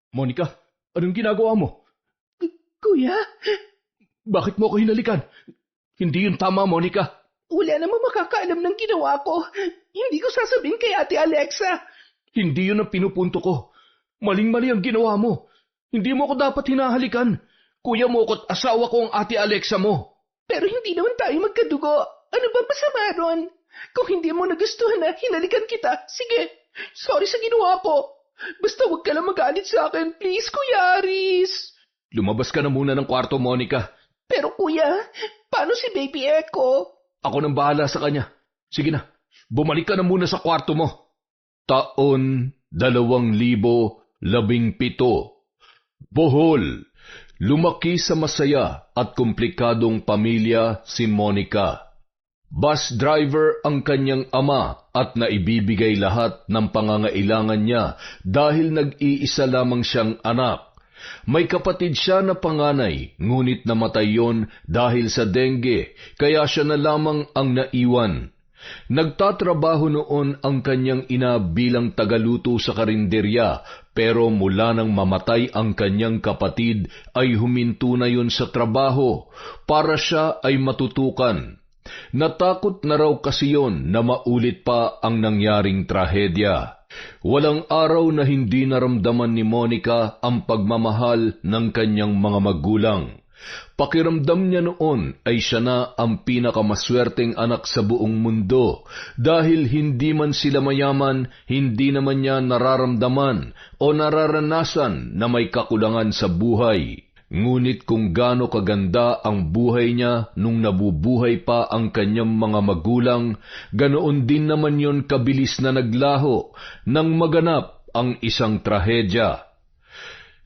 Monica, anong ginagawa mo? Kuya, Bakit mo ako hinalikan? Hindi yun tama, Monica. wala namang makakaalam ng ginawa ko. Hindi ko sasabihin kay Ate Alexa. Hindi yun ang pinupunto ko. Maling-mali ang ginawa mo. Hindi mo ako dapat hinahalikan. Kuya mo ko't asawa ko ang Ate Alexa mo. Pero hindi naman tayo magkadugo. Ano ba masama ron? Kung hindi mo nagustuhan na hinalikan kita, sige, sorry sa ginawa ko. Basta huwag ka lang magalit sa akin, please, Kuya Aris. Lumabas ka na muna ng kwarto, Monica. Pero kuya, paano si Baby Echo? Ako nang bahala sa kanya. Sige na, bumalik ka na muna sa kwarto mo. Taon 2017. Bohol. Lumaki sa masaya at komplikadong pamilya si Monica. Bus driver ang kanyang ama at naibibigay lahat ng pangangailangan niya dahil nag-iisa lamang siyang anak. May kapatid siya na panganay, ngunit namatay yon dahil sa dengue, kaya siya na lamang ang naiwan. Nagtatrabaho noon ang kanyang ina bilang tagaluto sa karinderya, pero mula nang mamatay ang kanyang kapatid ay huminto na yon sa trabaho para siya ay matutukan. Natakot na raw kasi yon na maulit pa ang nangyaring trahedya. Walang araw na hindi naramdaman ni Monica ang pagmamahal ng kanyang mga magulang. Pakiramdam niya noon ay siya na ang pinakamaswerteng anak sa buong mundo dahil hindi man sila mayaman, hindi naman niya nararamdaman o nararanasan na may kakulangan sa buhay. Ngunit kung gaano kaganda ang buhay niya nung nabubuhay pa ang kanyang mga magulang, ganoon din naman yon kabilis na naglaho nang maganap ang isang trahedya.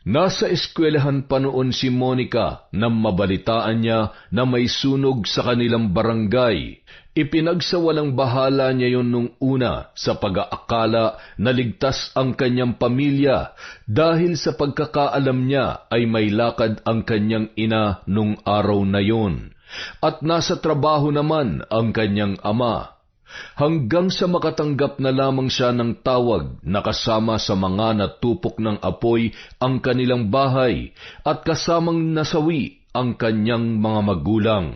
Nasa eskwelahan pa noon si Monica nang mabalitaan niya na may sunog sa kanilang barangay. Ipinagsawalang bahala niya yon nung una sa pag-aakala na ligtas ang kanyang pamilya dahil sa pagkakaalam niya ay may lakad ang kanyang ina nung araw na yon. At nasa trabaho naman ang kanyang ama. Hanggang sa makatanggap na lamang siya ng tawag na kasama sa mga natupok ng apoy ang kanilang bahay at kasamang nasawi ang kanyang mga magulang.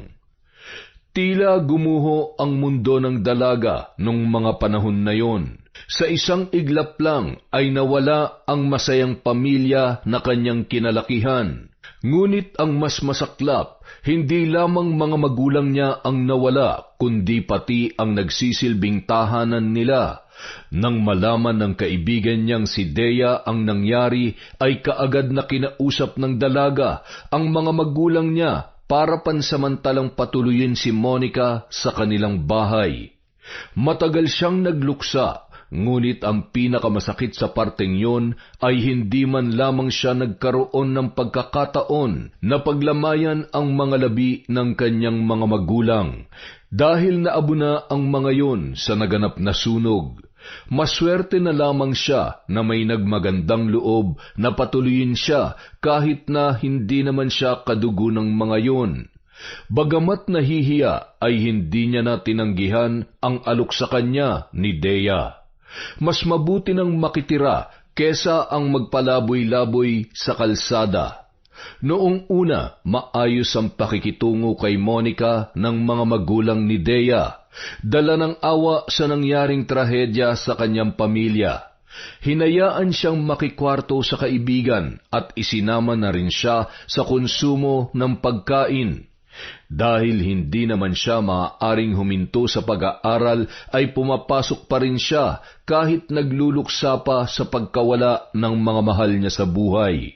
Tila gumuho ang mundo ng dalaga nung mga panahon na yon. Sa isang iglap lang ay nawala ang masayang pamilya na kanyang kinalakihan. Ngunit ang mas masaklap, hindi lamang mga magulang niya ang nawala, kundi pati ang nagsisilbing tahanan nila. Nang malaman ng kaibigan niyang si Dea ang nangyari, ay kaagad na kinausap ng dalaga ang mga magulang niya para pansamantalang patuloyin si Monica sa kanilang bahay. Matagal siyang nagluksa, ngunit ang pinakamasakit sa parteng yon ay hindi man lamang siya nagkaroon ng pagkakataon na paglamayan ang mga labi ng kanyang mga magulang dahil naabo na ang mga yon sa naganap na sunog. Maswerte na lamang siya na may nagmagandang loob na patuloyin siya kahit na hindi naman siya kadugo ng mga yon. Bagamat nahihiya ay hindi niya na tinanggihan ang alok sa kanya ni Dea. Mas mabuti nang makitira kesa ang magpalaboy-laboy sa kalsada. Noong una, maayos ang pakikitungo kay Monica ng mga magulang ni Dea, dala ng awa sa nangyaring trahedya sa kanyang pamilya. Hinayaan siyang makikwarto sa kaibigan at isinama na rin siya sa konsumo ng pagkain. Dahil hindi naman siya maaaring huminto sa pag-aaral ay pumapasok pa rin siya kahit nagluluksa pa sa pagkawala ng mga mahal niya sa buhay.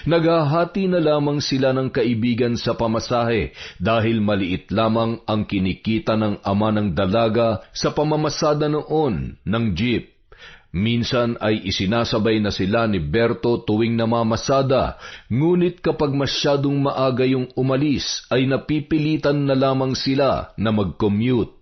Naghahati na lamang sila ng kaibigan sa pamasahe dahil maliit lamang ang kinikita ng ama ng dalaga sa pamamasada noon ng jeep. Minsan ay isinasabay na sila ni Berto tuwing namamasada, ngunit kapag masyadong maaga yung umalis ay napipilitan na lamang sila na mag-commute.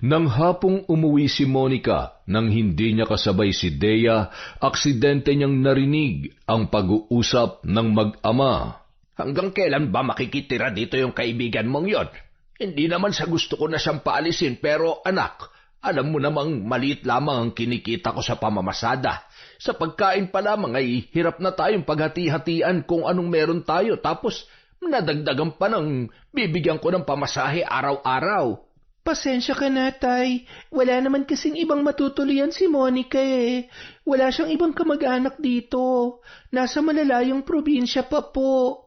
Nang hapong umuwi si Monica, nang hindi niya kasabay si Dea, aksidente niyang narinig ang pag-uusap ng mag-ama. Hanggang kailan ba makikitira dito yung kaibigan mong yon? Hindi naman sa gusto ko na siyang paalisin, pero anak, alam mo namang maliit lamang ang kinikita ko sa pamamasada. Sa pagkain pa lamang ay hirap na tayong paghati-hatian kung anong meron tayo, tapos nadagdagan pa ng bibigyan ko ng pamasahe araw-araw. Pasensya ka na, Tay. Wala naman kasing ibang matutuluyan si Monica eh. Wala siyang ibang kamag-anak dito. Nasa malalayong probinsya pa po.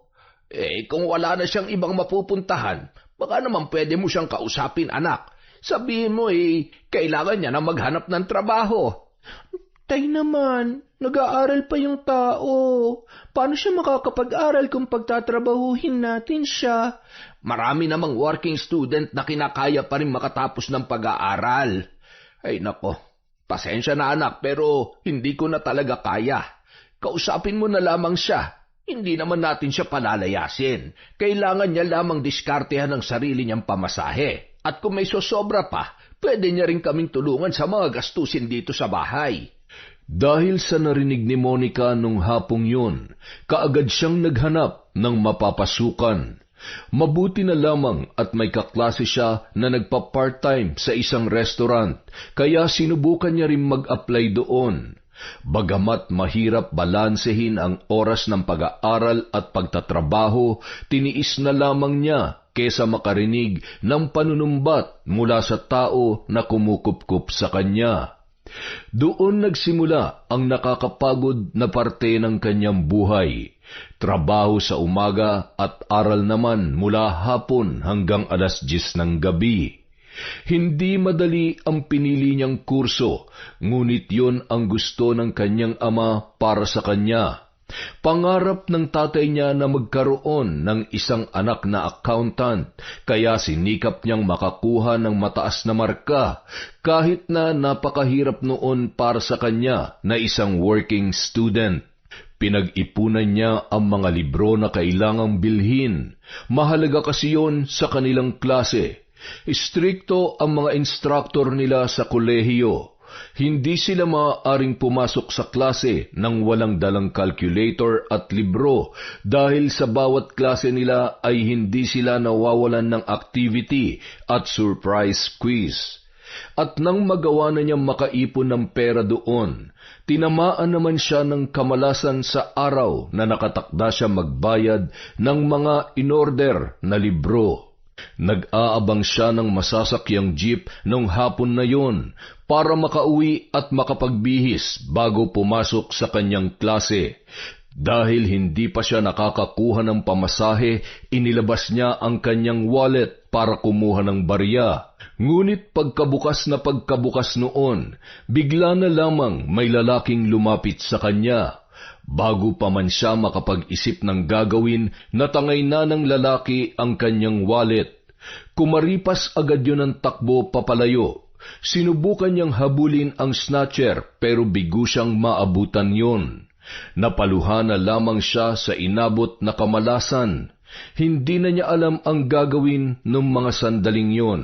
Kung wala na siyang ibang mapupuntahan, baka naman pwede mo siyang kausapin, anak. Sabihin mo kailangan niya na maghanap ng trabaho. Tay naman, nag-aaral pa yung tao. Paano siya makakapag-aral kung pagtatrabahuhin natin siya? Marami namang working student na kinakaya pa rin makatapos ng pag-aaral. Ay nako, pasensya na anak, pero hindi ko na talaga kaya. Kausapin mo na lamang siya. Hindi naman natin siya palalayasin. Kailangan niya lamang diskartehan ng sarili niyang pamasahe. At kung may sosobra pa, pwede niya rin kaming tulungan sa mga gastusin dito sa bahay. Dahil sa narinig ni Monica nung hapong yun, kaagad siyang naghanap ng mapapasukan. Mabuti na lamang at may kaklase siya na nagpa-part-time sa isang restaurant, kaya sinubukan niya rin mag-apply doon. Bagamat mahirap balansehin ang oras ng pag-aaral at pagtatrabaho, tiniis na lamang niya kesa makarinig ng panunumbat mula sa tao na kumukupkup sa kanya. Doon nagsimula ang nakakapagod na parte ng kanyang buhay. Trabaho sa umaga at aral naman mula hapon hanggang 10:00 ng gabi. Hindi madali ang pinili niyang kurso, ngunit yon ang gusto ng kanyang ama para sa kanya. Pangarap ng tatay niya na magkaroon ng isang anak na accountant, kaya sinikap niyang makakuha ng mataas na marka, kahit na napakahirap noon para sa kanya na isang working student. Pinag-ipunan niya ang mga libro na kailangang bilhin. Mahalaga kasi yon sa kanilang klase. Istrikto ang mga instructor nila sa kolehiyo. Hindi sila maaaring pumasok sa klase nang walang dalang calculator at libro dahil sa bawat klase nila ay hindi sila nawawalan ng activity at surprise quiz. At nang magawa na niyang makaipon ng pera doon, tinamaan naman siya ng kamalasan sa araw na nakatakda siya magbayad ng mga in-order na libro. Nag-aabang siya ng masasakyang jeep nung hapon na yon para makauwi at makapagbihis bago pumasok sa kanyang klase. Dahil hindi pa siya nakakakuha ng pamasahe, inilabas niya ang kanyang wallet para kumuha ng barya. Ngunit pagkabukas noon, bigla na lamang may lalaking lumapit sa kanya. Bago pa man siya makapag-isip ng gagawin, natangay na ng lalaki ang kanyang wallet. Kumaripas agad yun ng takbo papalayo. Sinubukan niyang habulin ang snatcher pero bigo siyang maabutan yun. Napaluhan na lamang siya sa inabot na kamalasan. Hindi na niya alam ang gagawin nung mga sandaling yon.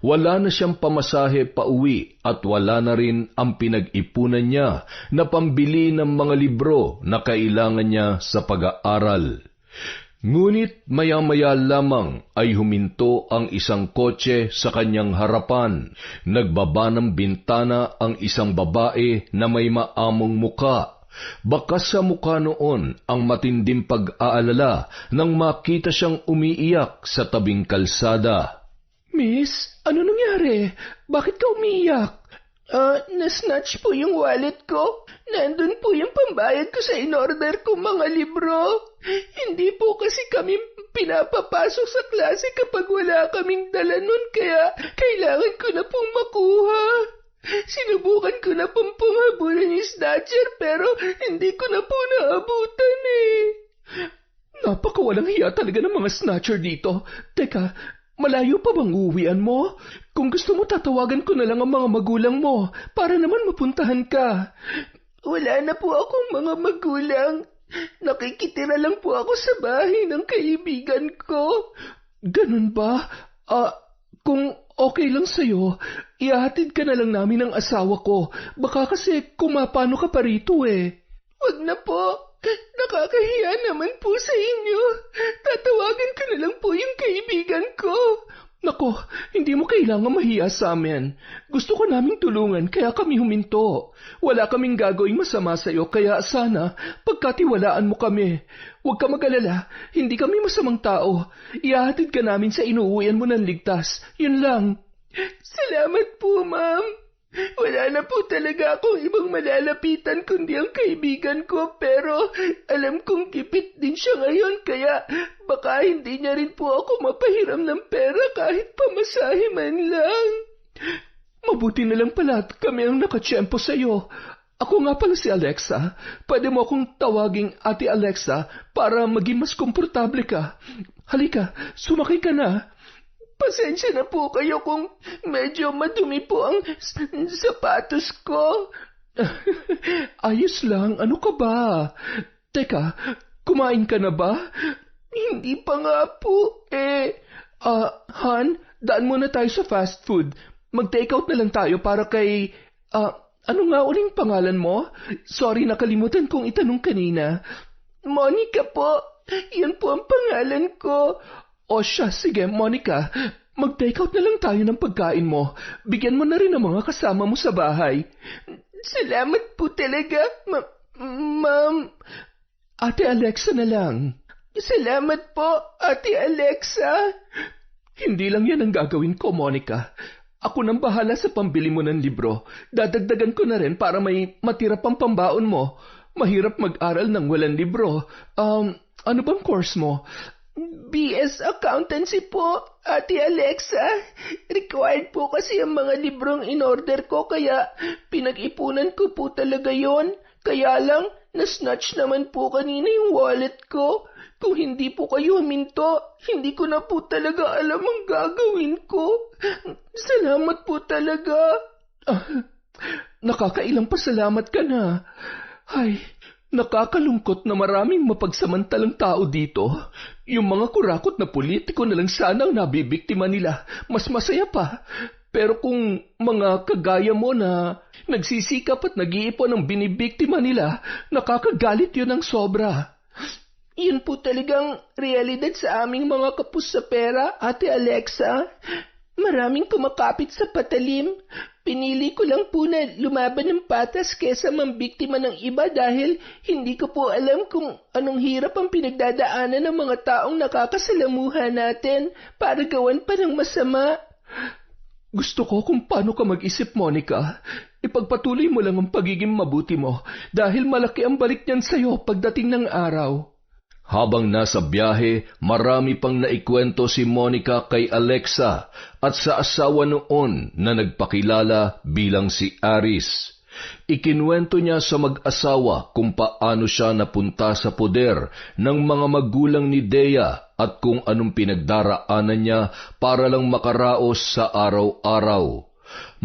Wala na siyang pamasahe pauwi at wala na rin ang pinag-ipunan niya na pambili ng mga libro na kailangan niya sa pag-aaral. Ngunit maya-maya lamang ay huminto ang isang kotse sa kanyang harapan. Nagbaba ng bintana ang isang babae na may maamong muka. Bakas sa mukha noon ang matinding pag-aalala nang makita siyang umiiyak sa tabing kalsada. Miss, ano nangyari? Bakit ka umiiyak? Na-snatch po yung wallet ko. Nandun po yung pambayad ko sa in-order kong mga libro. Hindi po kasi kami pinapapasok sa klase kapag wala kaming dala nun, kaya kailangan ko na pong makuha. Sinubukan ko na pong pumabulan yung snatcher pero hindi ko na po naabutan eh. Napakawalang hiya talaga ng mga snatcher dito. Teka, malayo pa bang uwian mo? Kung gusto mo, tatawagan ko na lang ang mga magulang mo para naman mapuntahan ka. Wala na po akong mga magulang. Nakikitira lang po ako sa bahay ng kaibigan ko. Ganun ba? Kung okay lang sa'yo, ihahatid ka na lang namin ng asawa ko. Baka kasi kumapano ka pa rito eh. Wag na po. Nakakahiya naman po sa inyo. Tatawagan ko na lang po yung kaibigan ko. Nako, hindi mo kailangan mahiya sa amin. Gusto ko naming tulungan kaya kami huminto. Wala kaming gagawing masama sa iyo kaya sana pagkatiwalaan mo kami. Huwag ka mag-alala, hindi kami masamang tao. Ihahatid ka namin sa inuuwian mo ng ligtas. Yun lang. Salamat po, ma'am. Wala na po talaga akong ibang malalapitan kundi ang kaibigan ko pero alam kong gipit din siya ngayon kaya baka hindi niya rin po ako mapahiram ng pera kahit pamasahe man lang. Mabuti na lang pala at kami ang nakatsyempo sa iyo. Ako nga pala si Alexa. Pwede mo akong tawaging Ate Alexa para maging mas komportable ka. Halika, sumakay ka na. Pasensya na po kayo kung medyo madumi po ang sapatos ko. Ayos lang, ano ka ba? Teka, kumain ka na ba? Hindi pa nga po. Han, daan muna tayo sa fast food. Mag-takeout na lang tayo para kay... ano nga uling pangalan mo? Sorry, nakalimutan kong itanong kanina. Monica po. Yan po ang pangalan ko. O siya, sige, Monica, mag-takeout na lang tayo ng pagkain mo. Bigyan mo na rin ang mga kasama mo sa bahay. Salamat po talaga, ma'am. Ate Alexa na lang. Salamat po, Ate Alexa. Hindi lang yan ang gagawin ko, Monica. Ako nang bahala sa pambili mo ng libro. Dadagdagan ko na rin para may matira pang pambaon mo. Mahirap mag-aral ng walang libro. Ano bang course mo? BS Accountancy po, Ate Alexa. Required po kasi ang mga librong in-order ko kaya pinag-ipunan ko po talaga yon. Kaya lang, na-snatch naman po kanina yung wallet ko. Kung hindi po kayo huminto, hindi ko na po talaga alam ang gagawin ko. Salamat po talaga. Nakakailang pasalamat ka na. Ay, nakakalungkot na maraming mapagsamantalang tao dito. Yung mga kurakot na politiko na lang sana ang nabibiktima nila. Mas masaya pa. Pero kung mga kagaya mo na nagsisikap at nag-iipon ang binibiktima nila, nakakagalit yun ng sobra. Yun po talagang realidad sa aming mga kapus sa pera, Ate Alexa. Maraming kumakapit sa patalim. Pinili ko lang po na lumaban ng patas kesa mambiktima ng iba dahil hindi ko po alam kung anong hirap ang pinagdadaanan ng mga taong nakakasalamuha natin para gawan pa ng masama. Gusto ko kung paano ka mag-isip, Monica. Ipagpatuloy mo lang ang pagiging mabuti mo dahil malaki ang balik niyan sa'yo pagdating ng araw. Habang nasa biyahe, marami pang naikwento si Monica kay Alexa at sa asawa noon na nagpakilala bilang si Aris. Ikinwento niya sa mag-asawa kung paano siya napunta sa poder ng mga magulang ni Dea at kung anong pinagdaraanan niya para lang makaraos sa araw-araw.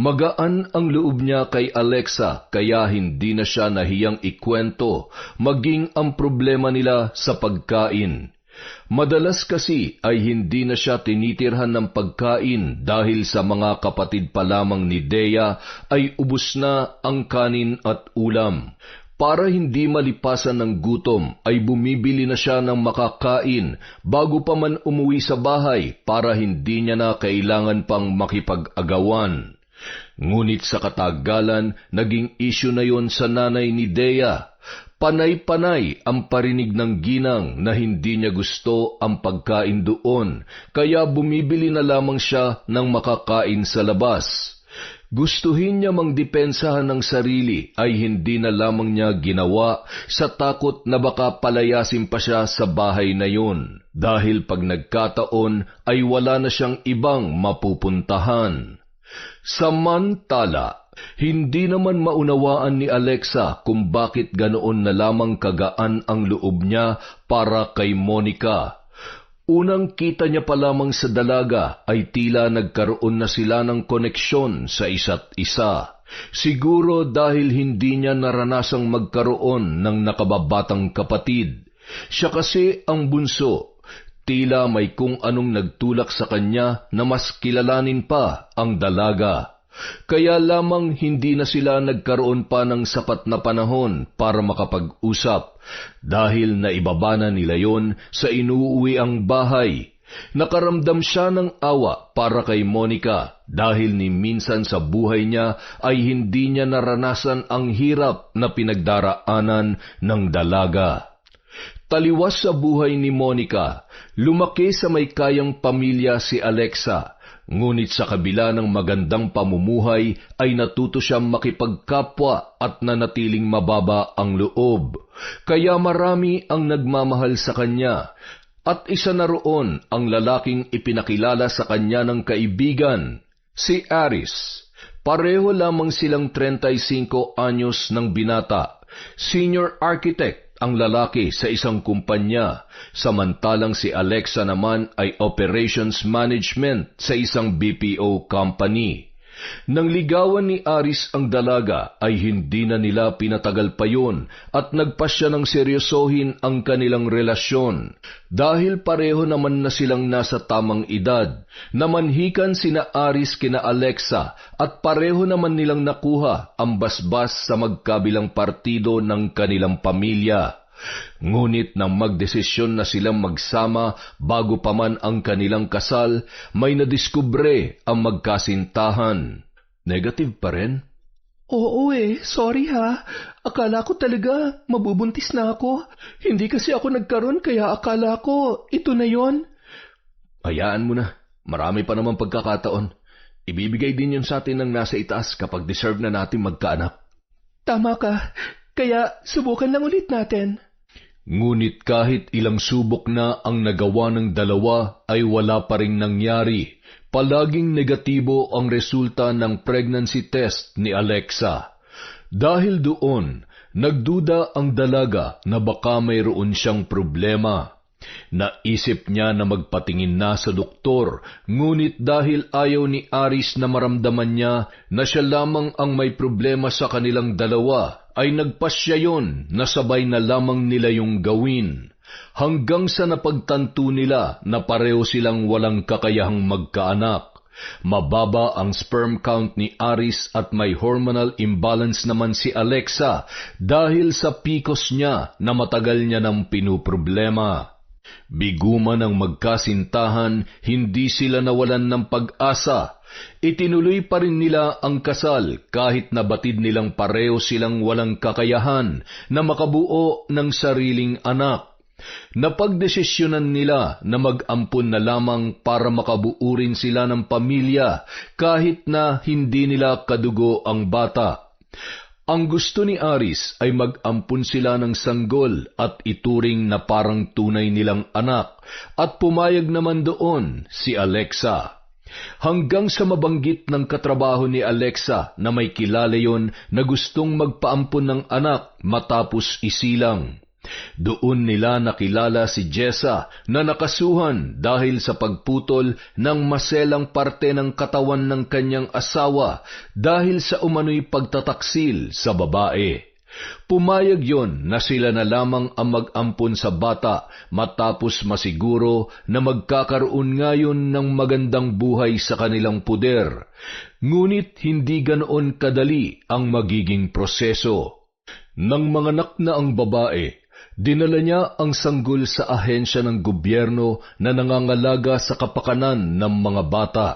Magaan ang loob niya kay Alexa kaya hindi na siya nahiyang ikwento maging ang problema nila sa pagkain. Madalas kasi ay hindi na siya tinitirhan ng pagkain dahil sa mga kapatid pa lamang ni Dea ay ubos na ang kanin at ulam. Para hindi malipasan ng gutom ay bumibili na siya ng makakain bago pa man umuwi sa bahay para hindi niya na kailangan pang makipag-agawan. Ngunit sa katagalan, naging isyu na yon sa nanay ni Dea. Panay-panay ang parinig ng ginang na hindi niya gusto ang pagkain doon, kaya bumibili na lamang siya ng makakain sa labas. Gustuhin niya mangdepensahan ng sarili ay hindi na lamang niya ginawa sa takot na baka palayasin pa siya sa bahay na yun, dahil pag nagkataon ay wala na siyang ibang mapupuntahan. Samantala, hindi naman maunawaan ni Alexa kung bakit ganoon na lamang kagaan ang loob niya para kay Monica. Unang kita niya pa lamang sa dalaga ay tila nagkaroon na sila ng koneksyon sa isa't isa. Siguro dahil hindi niya naranasang magkaroon ng nakababatang kapatid. Siya kasi ang bunso. Tila may kung anong nagtulak sa kanya na mas kilalanin pa ang dalaga. Kaya lamang hindi na sila nagkaroon pa ng sapat na panahon para makapag-usap dahil naibaba na nila yon sa inuuwi ang bahay. Nakaramdam siya ng awa para kay Monica dahil ni minsan sa buhay niya ay hindi niya naranasan ang hirap na pinagdaraanan ng dalaga. Taliwas sa buhay ni Monica, lumaki sa may kayang pamilya si Alexa, ngunit sa kabila ng magandang pamumuhay ay natuto siyang makipagkapwa at nanatiling mababa ang loob. Kaya marami ang nagmamahal sa kanya. At isa na roon ang lalaking ipinakilala sa kanya ng kaibigan, si Aris. Pareho lamang silang 35 anyos ng binata. Senior architect ang lalaki sa isang kumpanya, samantalang si Alexa naman ay operations management sa isang BPO company. Nang ligawan ni Aris ang dalaga ay hindi na nila pinatagal pa yun at nagpasya ng seryosohin ang kanilang relasyon. Dahil pareho naman na silang nasa tamang edad, namanhikan sina Aris kina Alexa at pareho naman nilang nakuha ang basbas sa magkabilang partido ng kanilang pamilya. Ngunit nang magdesisyon na silang magsama bago pa man ang kanilang kasal, may nadiskubre ang magkasintahan. Negative pa rin? Oo sorry ha. Akala ko talaga mabubuntis na ako. Hindi kasi ako nagkaroon kaya akala ko ito na yon. Hayaan mo na, marami pa naman pagkakataon. Ibibigay din yun sa atin ng nasa itaas kapag deserve na natin magkaanak. Tama ka, kaya subukan lang ulit natin. Ngunit kahit ilang subok na ang nagawa ng dalawa ay wala pa ring nangyari. Palaging negatibo ang resulta ng pregnancy test ni Alexa. Dahil doon, nagduda ang dalaga na baka mayroon siyang problema. Naisip niya na magpatingin na sa doktor, ngunit dahil ayaw ni Aris na maramdaman niya na siya lamang ang may problema sa kanilang dalawa, ay nagpasya yon na sabay na lamang nila yung gawin. Hanggang sa napagtanto nila na pareho silang walang kakayahang magkaanak. Mababa ang sperm count ni Aris at may hormonal imbalance naman si Alexa dahil sa PCOS niya na matagal niya nang pinuproblema. Biguman ang magkasintahan, hindi sila nawalan ng pag-asa. Itinuloy pa rin nila ang kasal kahit nabatid nilang pareho silang walang kakayahan na makabuo ng sariling anak. Napagdesisyonan nila na mag-ampon na lamang para makabuo rin sila ng pamilya kahit na hindi nila kadugo ang bata. Ang gusto ni Aris ay mag-ampon sila ng sanggol at ituring na parang tunay nilang anak at pumayag naman doon si Alexa. Hanggang sa mabanggit ng katrabaho ni Alexa na may kilala yon na gustong magpaampon ng anak matapos isilang. Doon nila nakilala si Jessa na nakasuhan dahil sa pagputol ng maselang parte ng katawan ng kanyang asawa dahil sa umano'y pagtataksil sa babae. Pumayag yon na sila na lamang ang mag-ampon sa bata matapos masiguro na magkakaroon ngayon ng magandang buhay sa kanilang puder. Ngunit hindi ganoon kadali ang magiging proseso. Nang manganak na ang babae, dinala niya ang sanggol sa ahensya ng gobyerno na nangangalaga sa kapakanan ng mga bata.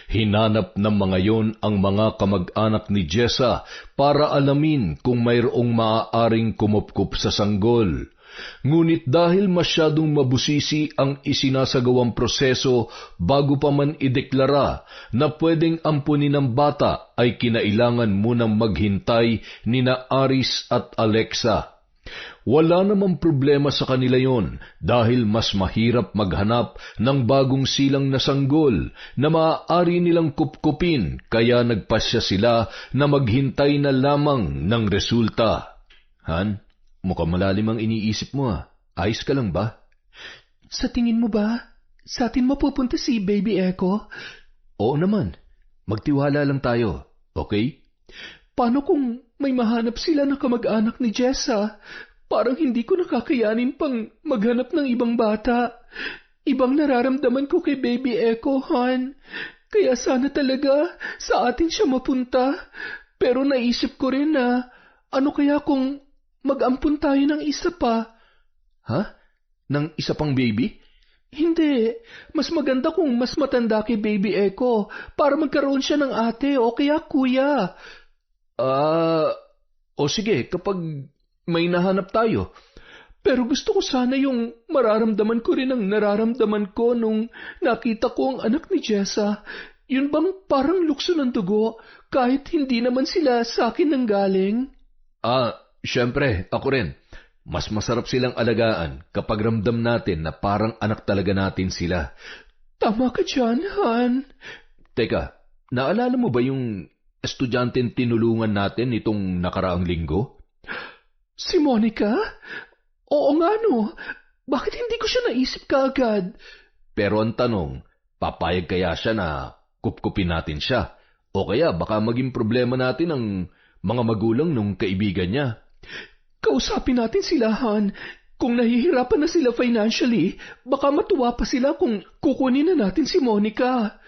Hinanap ng mga yon ang mga kamag-anak ni Jessa para alamin kung mayroong maaaring kumupkup sa sanggol. Ngunit dahil masyadong mabusisi ang isinasagawang proseso bago pa man ideklara na pwedeng ampunin ng bata ay kinailangan munang maghintay nina Aris at Alexa. Wala namang problema sa kanila yon dahil mas mahirap maghanap ng bagong silang na sanggol na maaari nilang kupkupin kaya nagpasya sila na maghintay na lamang ng resulta. Han, mukhang malalim ang iniisip mo Ayos ka lang ba? Sa tingin mo ba, sa atin mapupunta si Baby Echo? Oo naman. Magtiwala lang tayo, okay? Paano kung may mahanap sila na kamag-anak ni Jessa? Parang hindi ko nakakayanin pang maghanap ng ibang bata. Ibang nararamdaman ko kay Baby Echo, Han. Kaya sana talaga sa atin siya mapunta. Pero naisip ko rin na ano kaya kung mag-ampun tayo ng isa pa? Ha? Ng isa pang baby? Hindi. Mas maganda kung mas matanda kay Baby Echo para magkaroon siya ng ate o kaya kuya. O sige, kapag may nahanap tayo. Pero gusto ko sana yung mararamdaman ko rin ang nararamdaman ko nung nakita ko ang anak ni Jessa. Yun bang parang lukso ng dugo kahit hindi naman sila sa akin nanggaling? Syempre, ako rin. Mas masarap silang alagaan kapag ramdam natin na parang anak talaga natin sila. Tama ka dyan, Han. Teka, naalala mo ba yung estudyanteng tinulungan natin itong nakaraang linggo? Si Monica? Oo nga no. Bakit hindi ko siya naisip kaagad? Pero ang tanong, papayag kaya siya na kupkupin natin siya? O kaya baka maging problema natin ang mga magulang nung kaibigan niya? Kausapin natin sila, Han. Kung nahihirapan na sila financially, baka matuwa pa sila kung kukunin na natin si Monica.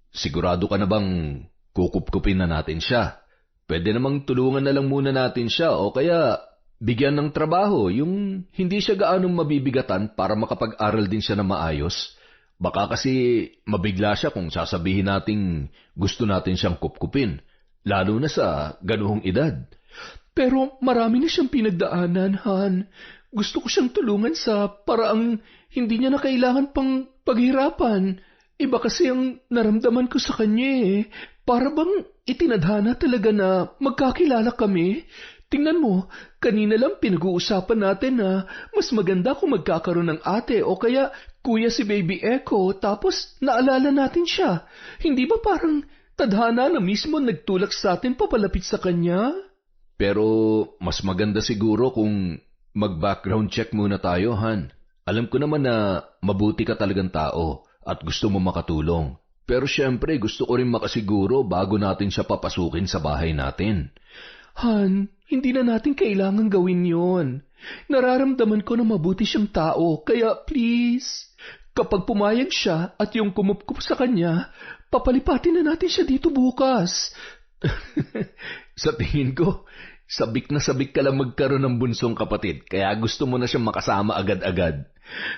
Sigurado ka na bang kukupkupin na natin siya? Pwede namang tulungan na lang muna natin siya o kaya bigyan ng trabaho yung hindi siya gaanong mabibigatan para makapag-aral din siya na maayos. Baka kasi mabigla siya kung sasabihin nating gusto natin siyang kupkupin, lalo na sa ganoong edad. Pero marami na siyang pinagdaanan, Han. Gusto ko siyang tulungan sa paraang hindi niya na kailangan pang paghirapan. Iba kasi ang naramdaman ko sa kanya eh. Para bang itinadhana talaga na magkakilala kami. Tingnan mo, kanina lang pinag-uusapan natin na mas maganda kung magkakaroon ng ate o kaya kuya si Baby Echo tapos naalala natin siya. Hindi ba parang tadhana na mismo nagtulak sa atin papalapit sa kanya? Pero mas maganda siguro kung mag-background check muna tayo, Han. Alam ko naman na mabuti ka talagang tao at gusto mo makatulong. Pero syempre gusto ko rin makasiguro bago natin siya papasukin sa bahay natin. Han, hindi na natin kailangan gawin yon. Nararamdaman ko na mabuti siyang tao, kaya please, kapag pumayag siya at yung kumupkup sa kanya, papalipatin na natin siya dito bukas. Sa tingin ko, sabik na sabik ka lang magkaroon ng bunsong kapatid, kaya gusto mo na siyang makasama agad-agad.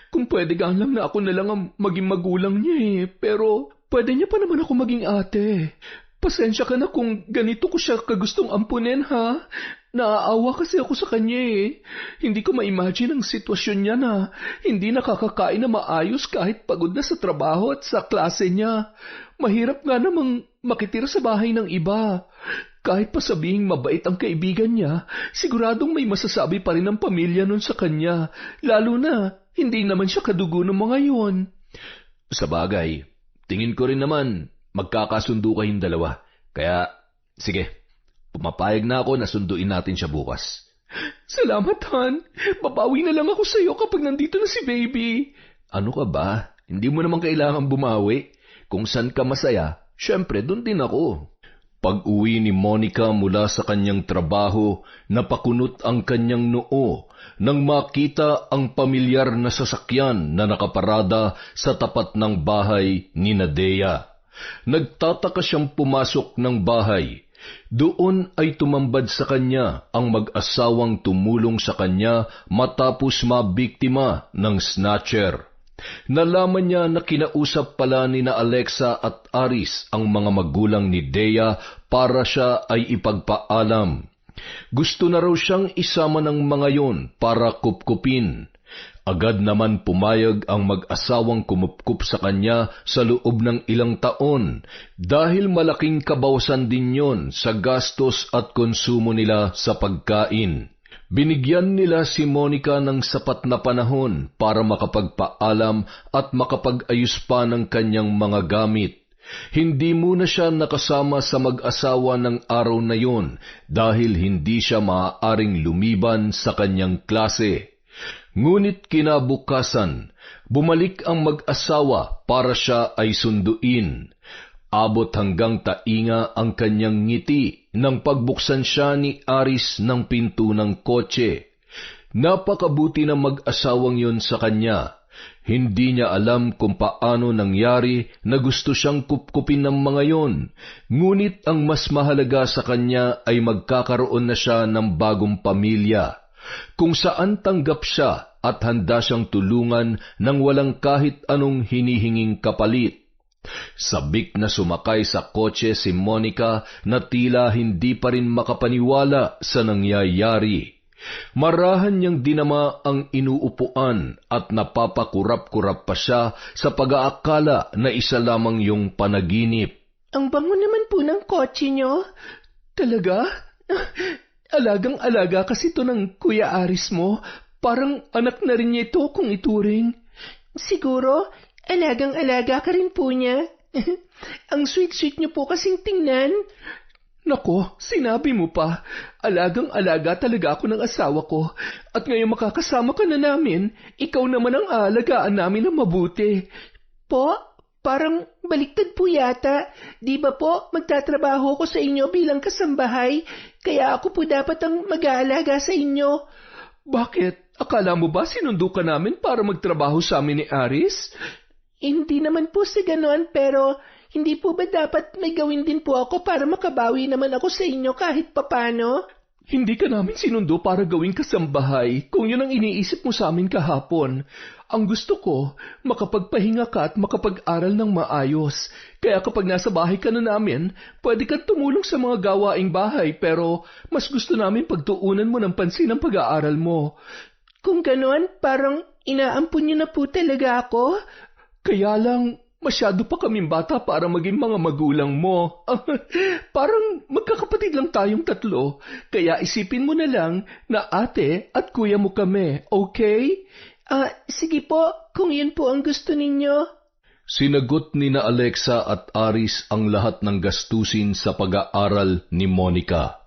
Kung pwede lang na ako na lang ang maging magulang niya eh, pero pwede niya pa naman ako maging ate. Pasensya ka na kung ganito ko siya kagustong ampunin, ha? Naaawa kasi ako sa kanya eh. Hindi ko ma-imagine ang sitwasyon niya na hindi nakakakain na maayos kahit pagod na sa trabaho at sa klase niya. Mahirap nga namang makitira sa bahay ng iba. Kahit pa sabihing mabait ang kaibigan niya, siguradong may masasabi pa rin ang pamilya nun sa kanya, lalo na hindi naman siya kadugo ng mga yon. Sa bagay, tingin ko rin naman magkakasundo kayong dalawa. Kaya, sige, pumapayag na ako na sunduin natin siya bukas. Salamat, Han. Babawi na lang ako sa iyo kapag nandito na si Baby. Ano ka ba? Hindi mo naman kailangan bumawi. Kung saan ka masaya, syempre doon din ako. Pag-uwi ni Monica mula sa kanyang trabaho, napakunot ang kanyang noo nang makita ang pamilyar na sasakyan na nakaparada sa tapat ng bahay ni Nadea. Nagtataka siyang pumasok ng bahay. Doon ay tumambad sa kanya ang mag-asawang tumulong sa kanya matapos mabiktima ng snatcher. Nalaman niya na kinausap pala ni na Alexa at Aris ang mga magulang ni Dea para siya ay ipagpaalam. Gusto na raw siyang isama ng mga yon para kupkupin. Agad naman pumayag ang mag-asawang kumupkup sa kanya sa loob ng ilang taon dahil malaking kabawasan din yon sa gastos at konsumo nila sa pagkain. Binigyan nila si Monica ng sapat na panahon para makapagpaalam at makapag-ayos pa ng kanyang mga gamit. Hindi muna siya nakasama sa mag-asawa ng araw na yon dahil hindi siya maaaring lumiban sa kanyang klase. Ngunit kinabukasan, bumalik ang mag-asawa para siya ay sunduin. Abot hanggang tainga ang kanyang ngiti nang pagbuksan siya ni Aris ng pinto ng kotse. Napakabuti ng mag-asawang yon sa kanya. Hindi niya alam kung paano nangyari na gusto siyang kupkupin ng mga yon. Ngunit ang mas mahalaga sa kanya ay magkakaroon na siya ng bagong pamilya, kung saan tanggap siya at handa siyang tulungan nang walang kahit anong hinihinging kapalit. Sabik na sumakay sa kotse si Monica na tila hindi pa rin makapaniwala sa nangyayari. Marahan niyang dinama ang inuupuan at napapakurap-kurap pa siya sa pag-aakala na isa lamang yung panaginip. Ang bango naman po ng kotse niyo. Talaga? Alagang-alaga kasi ito ng Kuya Aris mo. Parang anak na rin niya ito kung ituring. Siguro, alagang-alaga ka rin po niya. Ang sweet-sweet niyo po kasing tingnan. Nako, sinabi mo pa. Alagang-alaga talaga ako ng asawa ko. At ngayon makakasama ka na namin, ikaw naman ang aalagaan namin ng mabuti. Po, parang baliktad po yata. Di ba po, magtatrabaho ko sa inyo bilang kasambahay, kaya ako po dapat ang mag-aalaga sa inyo. Bakit? Akala mo ba sinundo ka namin para magtrabaho sa amin ni Aris? Hindi naman po sa ganon, pero hindi po ba dapat may gawin din po ako para makabawi naman ako sa inyo kahit papano? Hindi ka namin sinundo para gawing kasambahay kung yun ang iniisip mo sa amin kahapon. Ang gusto ko, makapagpahinga ka at makapag-aral ng maayos. Kaya kapag nasa bahay ka na namin, pwede kang tumulong sa mga gawaing bahay pero mas gusto namin pagtuunan mo ng pansin ang pag-aaral mo. Kung ganon, parang inaampun niyo na po talaga ako. Kaya lang, masyado pa kaming bata para maging mga magulang mo. Parang magkakapatid lang tayong tatlo. Kaya isipin mo na lang na ate at kuya mo kami, okay? Sige po, kung yun po ang gusto ninyo. Sinagot ni na Alexa at Aris ang lahat ng gastusin sa pag-aaral ni Monica.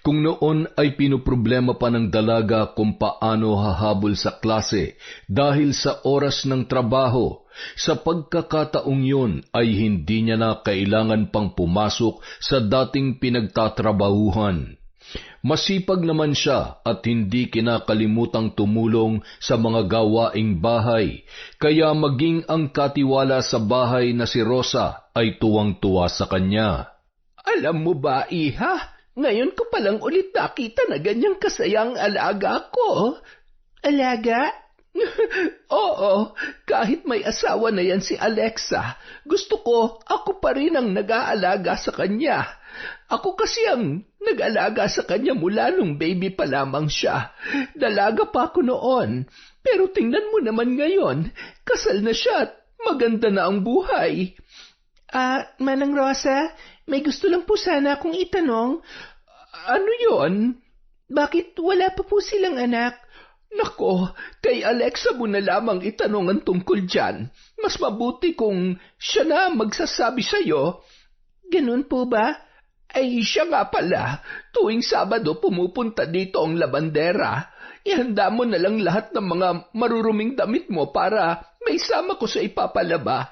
Kung noon ay pinoproblema pa ng dalaga kung paano hahabol sa klase dahil sa oras ng trabaho, sa pagkakataong yun ay hindi niya na kailangan pang pumasok sa dating pinagtatrabahuhan. Masipag naman siya at hindi kinakalimutang tumulong sa mga gawaing bahay, kaya maging ang katiwala sa bahay na si Rosa ay tuwang-tuwa sa kanya. Alam mo ba, iha? Ngayon ko palang ulit nakita na ganyang kasayang alaga ko. Alaga? Oo, kahit may asawa na yan si Alexa, gusto ko ako pa rin ang nag-aalaga sa kanya. Ako kasi ang nag-alaga sa kanya mula nung baby pa lamang siya. Dalaga pa ako noon, pero tingnan mo naman ngayon, kasal na siya at maganda na ang buhay. Manang Rosa, may gusto lang po sana akong itanong. Ano yon? Bakit wala pa po silang anak? Nako, kay Alexa mo na lamang itanong ang tungkol dyan. Mas mabuti kung siya na magsasabi sa'yo. Ganun po ba? Ay, siya nga pala. Tuwing Sabado pumupunta dito ang labandera. Ihanda mo na lang lahat ng mga maruruming damit mo para may sama ko sa ipapalaba.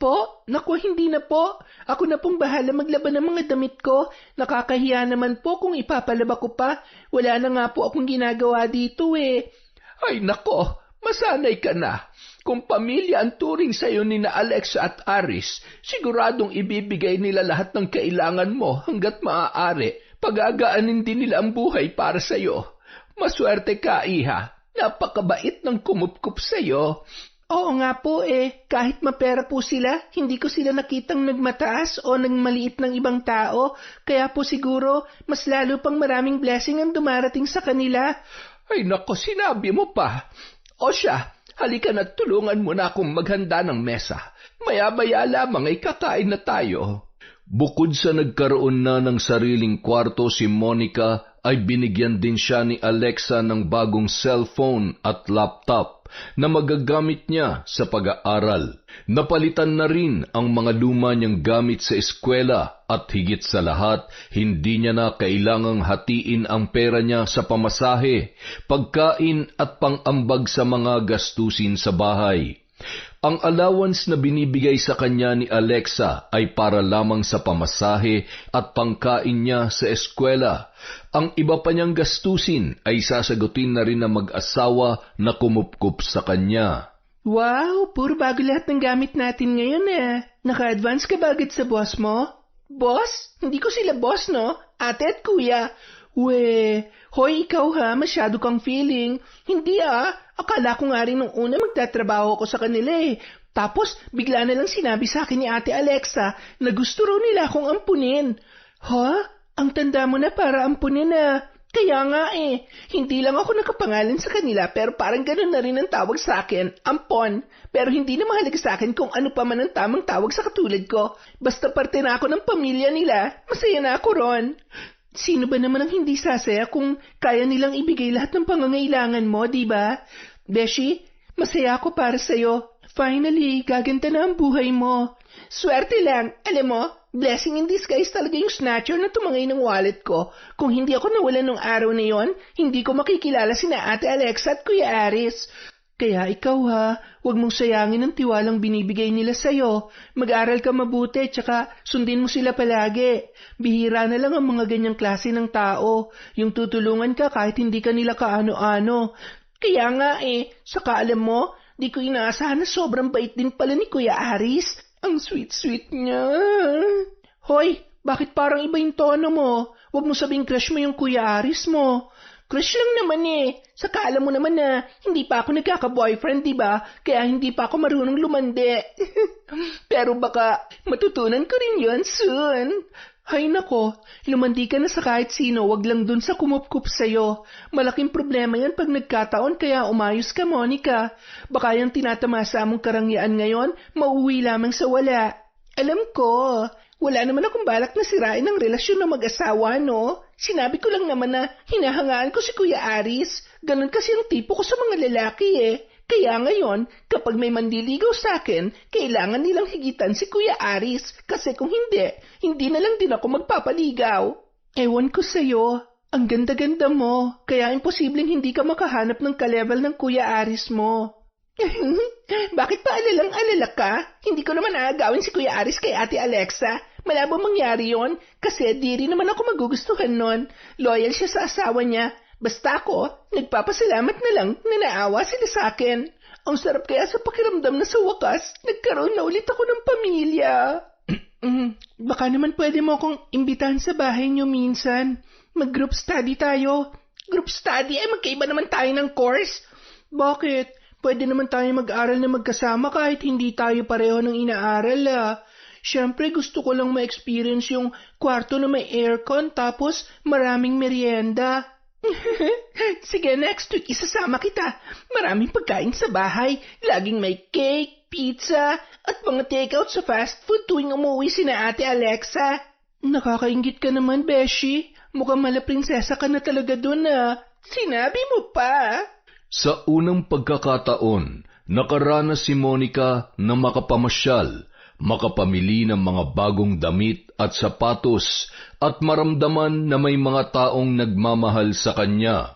Po? Naku, hindi na po. Ako na pong bahala maglaba ng mga damit ko. Nakakahiya naman po kung ipapalaba ko pa. Wala na nga po akong ginagawa dito eh. Ay nako, masanay ka na. Kung pamilya ang turing sa'yo ni na Alexa at Aris, siguradong ibibigay nila lahat ng kailangan mo hanggat maaari. Pag-agaanin din nila ang buhay para sa'yo. Maswerte ka, iha. Napakabait ng kumupkup sa'yo. Oo nga po eh, kahit mapera po sila, hindi ko sila nakitang nagmataas o nagmaliit ng ibang tao, kaya po siguro mas lalo pang maraming blessing ang dumarating sa kanila. Ay nako, sinabi mo pa. O siya, halika na tulungan mo na akong maghanda ng mesa. Maya-maya lamang ay kakain na tayo. Bukod sa nagkaroon na ng sariling kwarto si Monica, ay binigyan din siya ni Alexa ng bagong cellphone at laptop na magagamit niya sa pag-aaral. Napalitan na rin ang mga luma niyang gamit sa eskwela at higit sa lahat, hindi niya na kailangang hatiin ang pera niya sa pamasahe, pagkain at pang-ambag sa mga gastusin sa bahay. Ang allowance na binibigay sa kanya ni Alexa ay para lamang sa pamasahe at pangkain niya sa eskwela. Ang iba pa niyang gastusin ay sasagutin na rin ng mag-asawa na kumupkup sa kanya. Wow, puro bago lahat ng gamit natin ngayon eh. Naka-advance ka ba agad sa boss mo? Boss? Hindi ko sila boss, no? Ate at kuya. Hoy, ikaw ha, masyado kang feeling. Hindi akala ko nga rin nung una magtatrabaho ako sa kanila eh. Tapos, bigla na lang sinabi sa akin ni Ate Alexa na gusto raw nila akong ampunin. Ha? Ang tanda mo na para ampunin na. Kaya nga hindi lang ako nakapangalan sa kanila pero parang ganun na rin ang tawag sa akin, ampon. Pero hindi na mahalaga sa akin kung ano pa man ang tamang tawag sa katulad ko. Basta parte na ako ng pamilya nila, masaya na ako ron. Sino ba naman ang hindi sasaya kung kaya nilang ibigay lahat ng pangangailangan mo, di ba? Beshi, masaya ako para sa'yo. Finally, gaganda na ang buhay mo. Swerte lang, alam mo, blessing in disguise talaga yung snatcher na tumangay ng wallet ko. Kung hindi ako nawalan nung araw na yon, hindi ko makikilala sina Ate Alexa at Kuya Aris. Kaya ikaw huwag mong sayangin ang tiwalang binibigay nila sa'yo. Mag-aral ka mabuti, tsaka sundin mo sila palagi. Bihira na lang ang mga ganyang klase ng tao. Yung tutulungan ka kahit hindi ka nila kaano-ano. Kaya nga saka alam mo, di ko inaasahan na sobrang bait din pala ni Kuya Aris. Ang sweet-sweet niya. Hoy, bakit parang iba yung tono mo? Huwag mo sabing crush mo yung Kuya Aris mo. Crush lang naman Saka alam mo naman na hindi pa ako nagkaka-boyfriend, diba? Kaya hindi pa ako marunong lumande. Pero baka matutunan ko rin yun soon. Hay nako, lumandi ka na sa kahit sino, wag lang dun sa kumupkup sa'yo. Malaking problema yan pag nagkataon kaya umayos ka, Monica. Baka yung tinatamasa mong karangyaan ngayon, mauwi lamang sa wala. Alam ko, wala naman akong balak na sirain ang relasyon ng mag-asawa, no? Sinabi ko lang naman na hinahangaan ko si Kuya Aris. Ganon kasi ang tipo ko sa mga lalaki Kaya ngayon, kapag may mandiligaw sa akin, kailangan nilang higitan si Kuya Aris. Kasi kung hindi na lang din ako magpapaligaw. Ewan ko sa'yo, ang ganda-ganda mo. Kaya imposibleng hindi ka makahanap ng ka-level ng Kuya Aris mo. Bakit pa alalang-alala ka? Hindi ko naman aagawin si Kuya Aris kay Ate Alexa. Malabo mangyari yon kasi di rin naman ako magugustuhan nun. Loyal siya sa asawa niya. Basta ako, nagpapasalamat na lang na naawa sila sa akin. Ang sarap kaya sa pakiramdam na sa wakas, nagkaroon na ulit ako ng pamilya. Baka naman pwede mo akong imbitahan sa bahay niyo minsan. Mag-group study tayo. Group study? Magkaiba naman tayo ng course. Bakit? Pwede naman tayo mag-aral na magkasama kahit hindi tayo pareho ng inaaral Siyempre gusto ko lang ma-experience yung kwarto na may aircon tapos maraming merienda. Sige, next week isasama kita. Maraming pagkain sa bahay. Laging may cake, pizza, at mga takeout sa fast food tuwing umuwi sina Ate Alexa. Nakakaingit ka naman, Beshi. Mukhang mala prinsesa ka na talaga dun Sinabi mo pa. Sa unang pagkakataon, nakaranas si Monica na makapamasyal, makapamili ng mga bagong damit at sapatos at maramdaman na may mga taong nagmamahal sa kanya.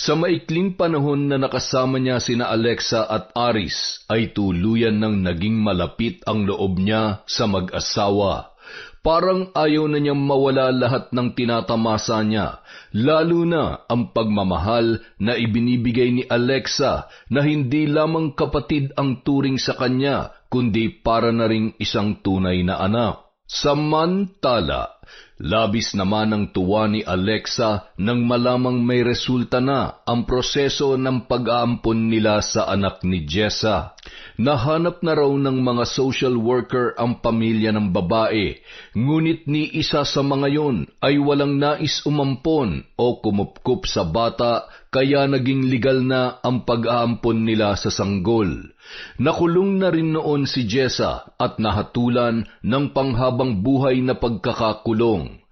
Sa maikling panahon na nakasama niya sina Alexa at Aris ay tuluyan ng naging malapit ang loob niya sa mag-asawa. Parang ayaw na niyang mawala lahat ng tinatamasa niya, lalo na ang pagmamahal na ibinibigay ni Alexa na hindi lamang kapatid ang turing sa kanya, kundi para na ring isang tunay na anak. Samantala, labis naman ang tuwa ni Alexa nang malamang may resulta na ang proseso ng pag-aampon nila sa anak ni Jessa. Nahanap na raw ng mga social worker ang pamilya ng babae, ngunit ni isa sa mga yon ay walang nais umampon o kumupkup sa bata kaya naging legal na ang pag-aampon nila sa sanggol. Nakulong na rin noon si Jessa at nahatulan ng panghabang buhay na pagkakakulong.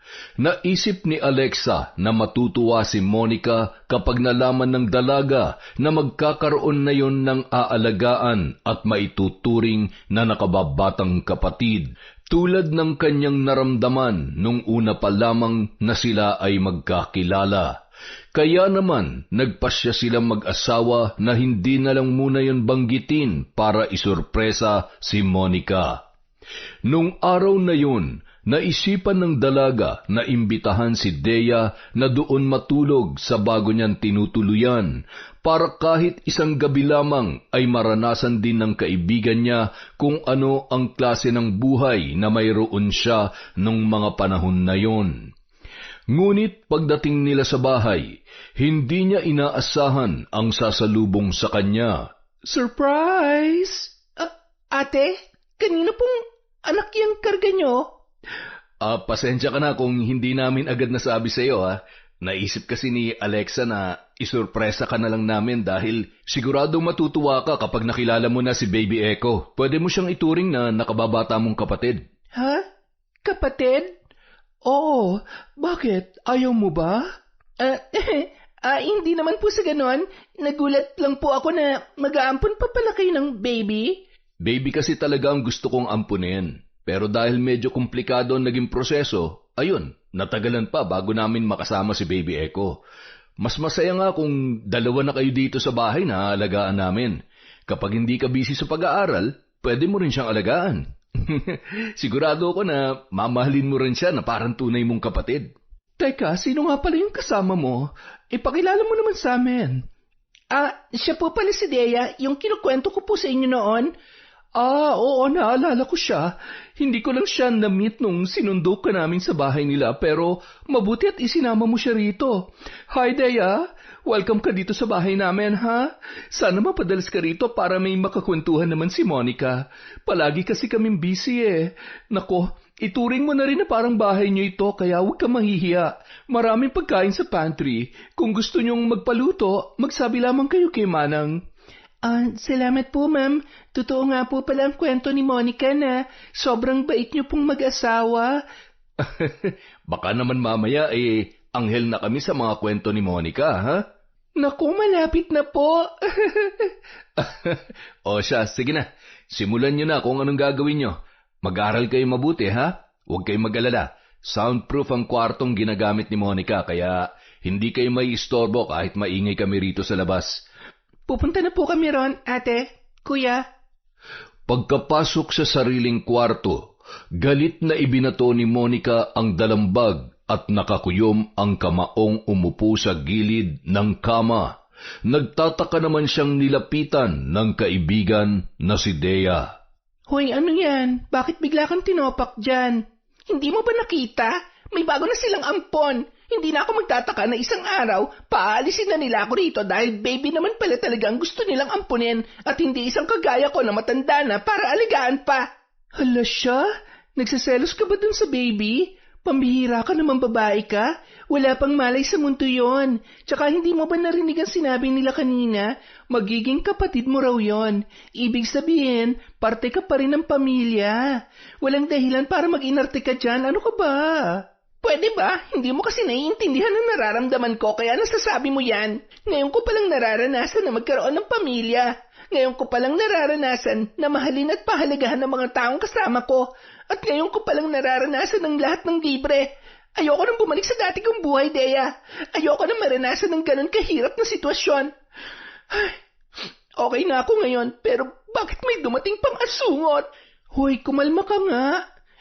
Naisip ni Alexa na matutuwa si Monica kapag nalaman ng dalaga na magkakaroon na yon ng aalagaan at maituturing na nakababatang kapatid, tulad ng kanyang naramdaman nung una pa lamang na sila ay magkakilala. Kaya naman, nagpasya silang mag-asawa na hindi na lang muna yon banggitin para isurpresa si Monica. Nung araw na yun, naisipan ng dalaga na imbitahan si Dea na doon matulog sa bago niyang tinutuluyan para kahit isang gabi lamang ay maranasan din ng kaibigan niya kung ano ang klase ng buhay na mayroon siya nung mga panahon na yon. Ngunit pagdating nila sa bahay, hindi niya inaasahan ang sasalubong sa kanya. Surprise! Ate, kanino pong anak yung karga nyo? Pasensya ka na kung hindi namin agad nasabi sa iyo, ha. Naisip kasi ni Alexa na isurpresa ka na lang namin dahil siguradong matutuwa ka kapag nakilala mo na si Baby Echo. Pwede mo siyang ituring na nakababata mong kapatid. Ha? Kapatid? Oo, bakit? Ayaw mo ba? Hindi naman po sa ganon. Nagulat lang po ako na mag-aampon pa pala kayo ng baby. Baby kasi talaga ang gusto kong ampunin. Pero dahil medyo komplikado ang naging proseso, ayun, natagalan pa bago namin makasama si Baby Echo. Mas masaya nga kung dalawa na kayo dito sa bahay na alagaan namin. Kapag hindi ka busy sa pag-aaral, pwede mo rin siyang alagaan. Sigurado ako na mamahalin mo rin siya na parang tunay mong kapatid. Teka, sino nga pala yung kasama mo? Ipakilala mo naman sa amin. Siya po pala si Dea, yung kinukwento ko po sa inyo noon. Oo, naalala ko siya. Hindi ko lang siya na-meet nung sinundo ka namin sa bahay nila, pero mabuti at isinama mo siya rito. Hi, Dea. Welcome ka dito sa bahay namin, ha? Sana mapadalas ka rito para may makakwentuhan naman si Monica. Palagi kasi kaming busy eh. Nako, ituring mo na rin na parang bahay niyo ito, kaya huwag ka mahihiya. Maraming pagkain sa pantry. Kung gusto niyong magpaluto, magsabi lamang kayo kay Manang. Salamat po, ma'am. Totoo nga po pala ang kwento ni Monica na sobrang bait niyo pong mag-asawa. Baka naman mamaya anghel na kami sa mga kwento ni Monica, ha? Naku, malapit na po. O siya, sige na. Simulan niyo na kung anong gagawin niyo. Mag-aral kayo mabuti, ha? Huwag kayong mag-alala. Soundproof ang kwartong ginagamit ni Monica, kaya hindi kayo may istorbo kahit maingay kami rito sa labas. Pupunta na po kami ron, ate, kuya. Pagkapasok sa sariling kwarto, galit na ibinato ni Monica ang dalambag at nakakuyom ang kamaong umupo sa gilid ng kama. Nagtataka naman siyang nilapitan ng kaibigan na si Dea. Hoy, ano yan? Bakit bigla kang tinopak dyan? Hindi mo ba nakita? May bago na silang ampon. Hindi na ako magtataka na isang araw, paalisin na nila ako rito dahil baby naman pala talagang gusto nilang ampunin at hindi isang kagaya ko na matanda na para aligaan pa. Hala siya? Nagsaselos ka ba dun sa baby? Pambihira ka naman babae ka? Wala pang malay sa mundo yon. Tsaka hindi mo ba narinig ang sinabi nila kanina? Magiging kapatid mo raw yon. Ibig sabihin, parte ka pa rin ng pamilya. Walang dahilan para mag-inarte ka dyan. Ano ka ba? Pwede ba? Hindi mo kasi naiintindihan ang nararamdaman ko kaya nasasabi mo yan. Ngayon ko palang nararanasan na magkaroon ng pamilya. Ngayon ko palang nararanasan na mahalin at pahalagahan ng mga taong kasama ko. At ngayon ko palang nararanasan ng lahat ng libre. Ayoko nang bumalik sa dati kong buhay, Dea. Ayoko nang maranasan ng ganun kahirap na sitwasyon. Ay, okay na ako ngayon, pero bakit may dumating pang asungot? Hoy, kumalma ka nga.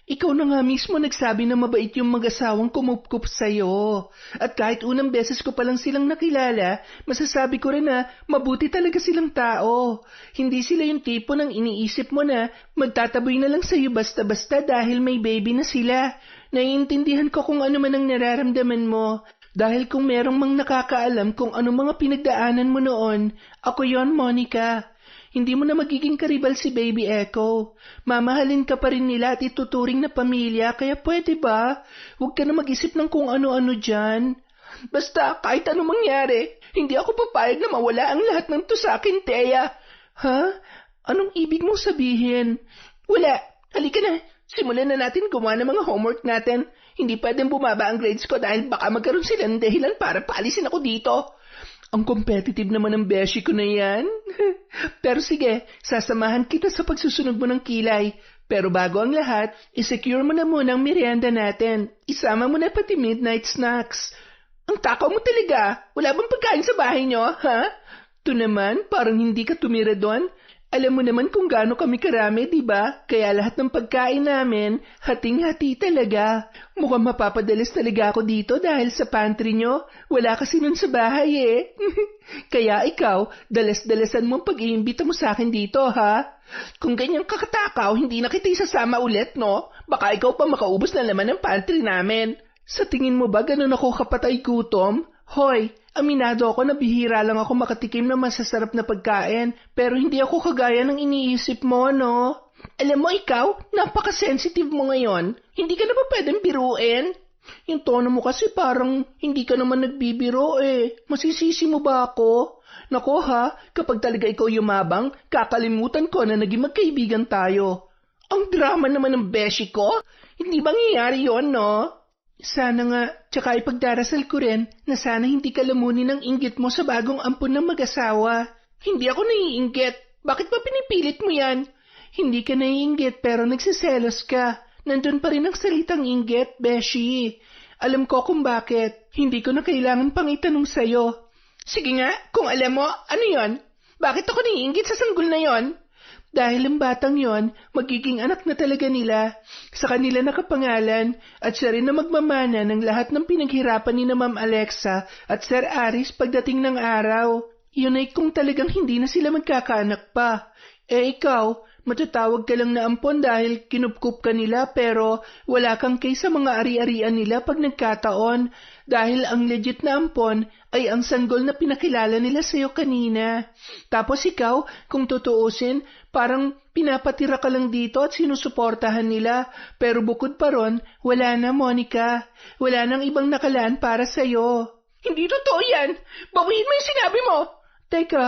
Ikaw na nga mismo nagsabi na mabait yung mag-asawang kumupkup sa'yo. At kahit unang beses ko palang silang nakilala, masasabi ko rin na mabuti talaga silang tao. Hindi sila yung tipo ng iniisip mo na magtataboy na lang sa'yo basta-basta dahil may baby na sila. Naiintindihan ko kung ano man ang nararamdaman mo. Dahil kung merong mang nakakaalam kung ano mga pinagdaanan mo noon, ako yon, Monica. Hindi mo na magiging karibal si Baby Echo. Mamahalin ka pa rin nila at ituturing na pamilya, kaya pwede ba? Huwag ka na mag-isip ng kung ano-ano dyan. Basta kahit ano mangyari, hindi ako papayag na mawala ang lahat ng to sa akin, Thea. Ha? Anong ibig mong sabihin? Wala. Halika na. Simulan na natin gumawa ng mga homework natin. Hindi pwedeng bumaba ang grades ko dahil baka magkaroon sila ng dahilan para paalisin ako dito. Ang competitive naman ng beshi ko na yan. Pero sige, sasamahan kita sa pagsusunog mo ng kilay. Pero bago ang lahat, isecure mo na muna ang merienda natin. Isama mo na pati midnight snacks. Ang takaw mo talaga. Wala bang pagkain sa bahay nyo, ha? Ito naman, parang hindi ka tumira doon. Alam mo naman kung gaano kami karami, di ba? Kaya lahat ng pagkain namin, hating-hati talaga. Mukhang mapapadalas talaga ako dito dahil sa pantry nyo. Wala kasi nun sa bahay eh. Kaya ikaw, dalas-dalasan mo pag-iimbita mo sa akin dito, ha? Kung ganyang kakatakaw, hindi na kita isasama ulit, no? Baka ikaw pa makaubos na laman ng pantry namin. Sa tingin mo ba ganun ako kapatay gutom? Hoy, aminado ako na bihira lang ako makatikim ng masasarap na pagkain, pero hindi ako kagaya ng iniisip mo, no? Alam mo ikaw, napaka-sensitive mo ngayon. Hindi ka na ba pwedeng biruin? Yung tono mo kasi parang hindi ka naman nagbibiro eh. Masisisi mo ba ako? Nako ha, kapag talaga ikaw yumabang, kakalimutan ko na naging magkaibigan tayo. Ang drama naman ng beshi ko. Hindi bang nangyayari yun, no? Sana nga, tsaka ipagdarasal ko rin na sana hindi ka lamunin ng inggit mo sa bagong ampon ng mag-asawa. Hindi ako naiinggit. Bakit ba pinipilit mo yan? Hindi ka naiinggit pero nagsiselos ka. Nandun pa rin ang salitang inggit, Beshi. Alam ko kung bakit. Hindi ko na kailangan pang itanong sa'yo. Sige nga, kung alam mo, ano yon? Bakit ako naiinggit sa sanggol na yon? Dahil ang batang yon, magiging anak na talaga nila. Sa kanila nakapangalan at siya rin na magmamana ng lahat ng pinaghirapan ni na Ma'am Alexa at Sir Aris pagdating ng araw. Yun ay kung talagang hindi na sila magkakaanak pa. Eh ikaw, matatawag ka lang na ampon dahil kinupkup ka nila pero wala kang kay sa mga ari-arian nila pag nagkataon dahil ang legit na ampon ay ang sanggol na pinakilala nila sa'yo kanina. Tapos ikaw, kung tutuusin, parang pinapatira ka lang dito at sinusuportahan nila pero bukod pa ron, wala na Monica. Wala nang ibang nakalaan para sa'yo. Hindi totoo yan! Bawiin mo yung sinabi mo! Teka,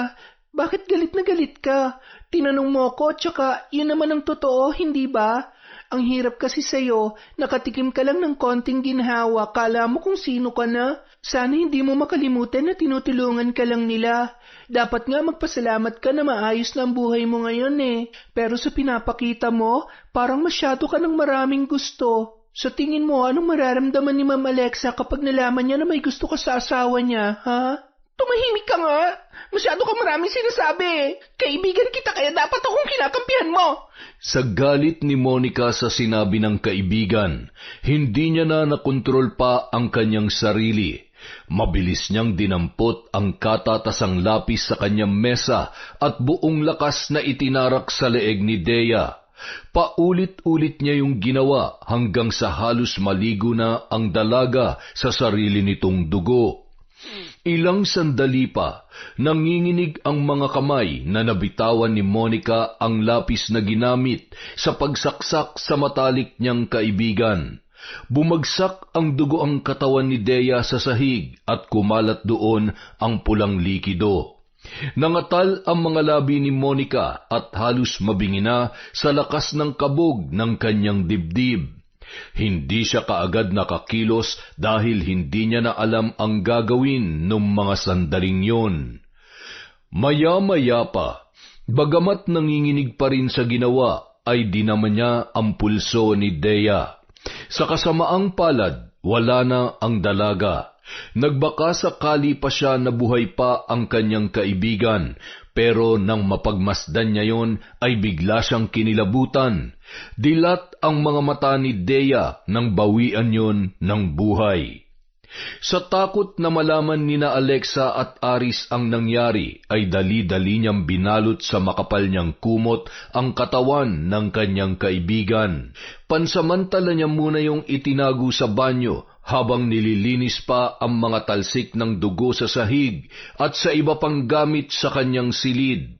bakit galit na galit ka? Tinanong mo ko, tsaka yun naman ang totoo, hindi ba? Ang hirap kasi sa'yo, nakatikim ka lang ng konting ginhawa, kala mo kung sino ka na. Sana hindi mo makalimutan na tinutulungan ka lang nila. Dapat nga magpasalamat ka na maayos na ang buhay mo ngayon eh. Pero sa pinapakita mo, parang masyado ka ng maraming gusto. Sa tingin mo, anong mararamdaman ni Ma'am Alexa kapag nalaman niya na may gusto ka sa asawa niya, ha? Tumahimik ka nga. Masyado ka maraming sinasabi. Kaibigan kita kaya dapat akong kinakampihan mo. Sa galit ni Monica sa sinabi ng kaibigan, hindi niya na nakontrol pa ang kanyang sarili. Mabilis niyang dinampot ang katatasang lapis sa kanyang mesa at buong lakas na itinarak sa leeg ni Dea. Paulit-ulit niya yung ginawa hanggang sa halos maligo na ang dalaga sa sarili nitong dugo. Ilang sandali pa, nanginginig ang mga kamay na nabitawan ni Monica ang lapis na ginamit sa pagsaksak sa matalik niyang kaibigan. Bumagsak ang dugo ang katawan ni Dea sa sahig at kumalat doon ang pulang likido. Nangatal ang mga labi ni Monica at halos mabingi na sa lakas ng kabog ng kanyang dibdib. Hindi siya kaagad nakakilos dahil hindi niya na alam ang gagawin nung mga sandaling yon. Maya-maya pa, bagamat nanginginig pa rin sa ginawa, ay dinaman niya ang pulso ni Dea. Sa kasamaang palad, wala na ang dalaga. Nagbaka sakali pa siya na buhay pa ang kanyang kaibigan, pero nang mapagmasdan niya yon ay bigla siyang kinilabutan. Dilat ang mga mata ni Dea nang bawian yon ng buhay. Sa takot na malaman nina Alexa at Aris ang nangyari, ay dali-dali niyang binalot sa makapal niyang kumot ang katawan ng kanyang kaibigan. Pansamantala niya muna yung itinago sa banyo, habang nililinis pa ang mga talsik ng dugo sa sahig at sa iba pang gamit sa kanyang silid.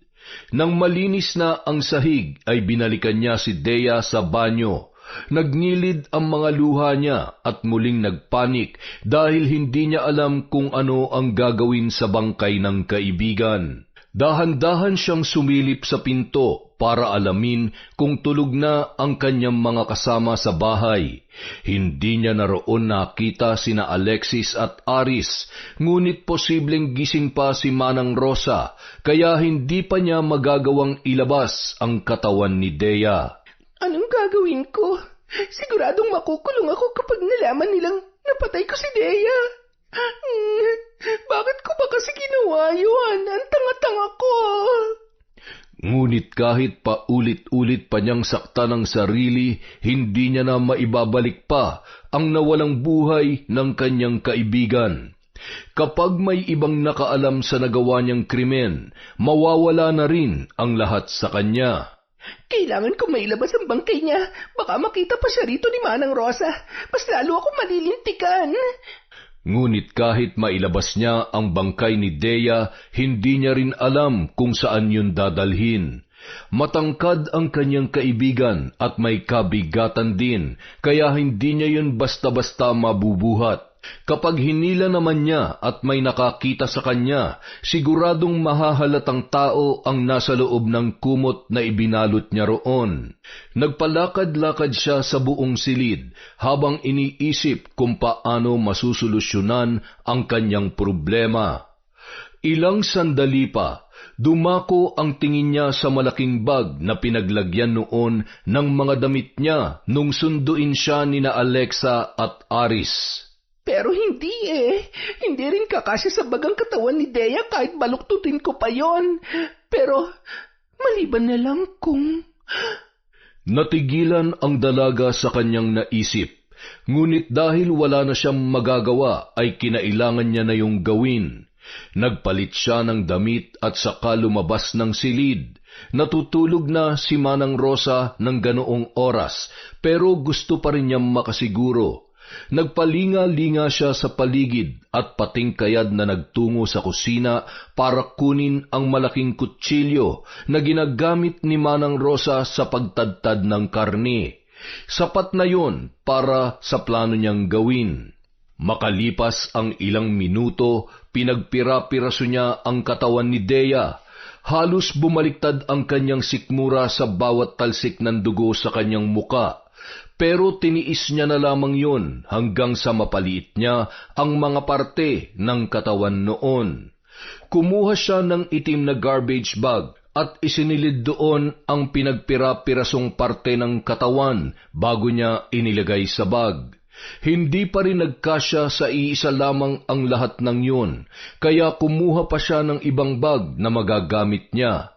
Nang malinis na ang sahig, ay binalikan niya si Dea sa banyo. Nagnilid ang mga luha niya at muling nagpanik dahil hindi niya alam kung ano ang gagawin sa bangkay ng kaibigan. Dahan-dahan siyang sumilip sa pinto para alamin kung tulog na ang kanyang mga kasama sa bahay. Hindi niya naroon nakita sina Alexis at Aris, ngunit posibleng gising pa si Manang Rosa, kaya hindi pa niya magagawang ilabas ang katawan ni Dea. Anong gagawin ko? Siguradong makukulong ako kapag nalaman nilang napatay ko si Dea. Bakit ko ba kasi ginawa yun? Ang tanga-tanga ko. Ngunit kahit paulit-ulit pa niyang sakta ng sarili, hindi niya na maibabalik pa ang nawalang buhay ng kanyang kaibigan. Kapag may ibang nakaalam sa nagawa niyang krimen, mawawala na rin ang lahat sa kanya. Kailangan ko mailabas ang bangkay niya. Baka makita pa siya rito ni Manang Rosa. Mas lalo ako malilintikan. Ngunit kahit mailabas niya ang bangkay ni Dea, hindi niya rin alam kung saan yun dadalhin. Matangkad ang kanyang kaibigan at may kabigatan din, kaya hindi niya yun basta-basta mabubuhat. Kapag hinila naman niya at may nakakita sa kanya, siguradong mahahalatang tao ang nasa loob ng kumot na ibinalot niya roon. Nagpalakad-lakad siya sa buong silid habang iniisip kung paano masusolusyonan ang kanyang problema. Ilang sandali pa, dumako ang tingin niya sa malaking bag na pinaglagyan noon ng mga damit niya nung sunduin siya nina Alexa at Aris. Pero hindi Hindi rin kakasya sa bagang katawan ni Dea kahit baluktutin ko pa yon. Pero maliban na lang kung... Natigilan ang dalaga sa kanyang naisip. Ngunit dahil wala na siyang magagawa ay kinailangan niya na yung gawin. Nagpalit siya ng damit at saka lumabas ng silid. Natutulog na si Manang Rosa ng ganoong oras, pero gusto pa rin niyang makasiguro. Nagpalinga-linga siya sa paligid at patingkayad na nagtungo sa kusina para kunin ang malaking kutsilyo na ginagamit ni Manang Rosa sa pagtadtad ng karne. Sapat na yon para sa plano niyang gawin. Makalipas ang ilang minuto, pinagpira-piraso niya ang katawan ni Dea. Halos bumaliktad ang kanyang sikmura sa bawat talsik ng dugo sa kanyang muka. Pero tiniis niya na lamang yun hanggang sa mapaliit niya ang mga parte ng katawan noon. Kumuha siya ng itim na garbage bag at isinilid doon ang pinagpira-pirasong parte ng katawan bago niya inilagay sa bag. Hindi pa rin nagkasya sa iisa lamang ang lahat ng yun, kaya kumuha pa siya ng ibang bag na magagamit niya.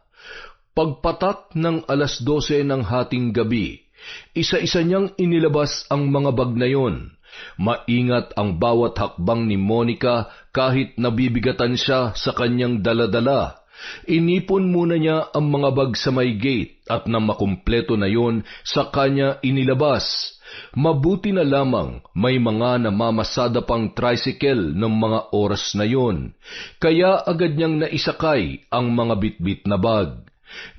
Pagpatak ng 12:00 ng hating gabi, isa-isa niyang inilabas ang mga bag na yon. Maingat ang bawat hakbang ni Monica kahit nabibigatan siya sa kanyang daladala. Inipon muna niya ang mga bag sa may gate at nang makumpleto na yon, sa kanya inilabas. Mabuti na lamang may mga namamasada pang tricycle ng mga oras na yon, kaya agad niyang naisakay ang mga bitbit na bag.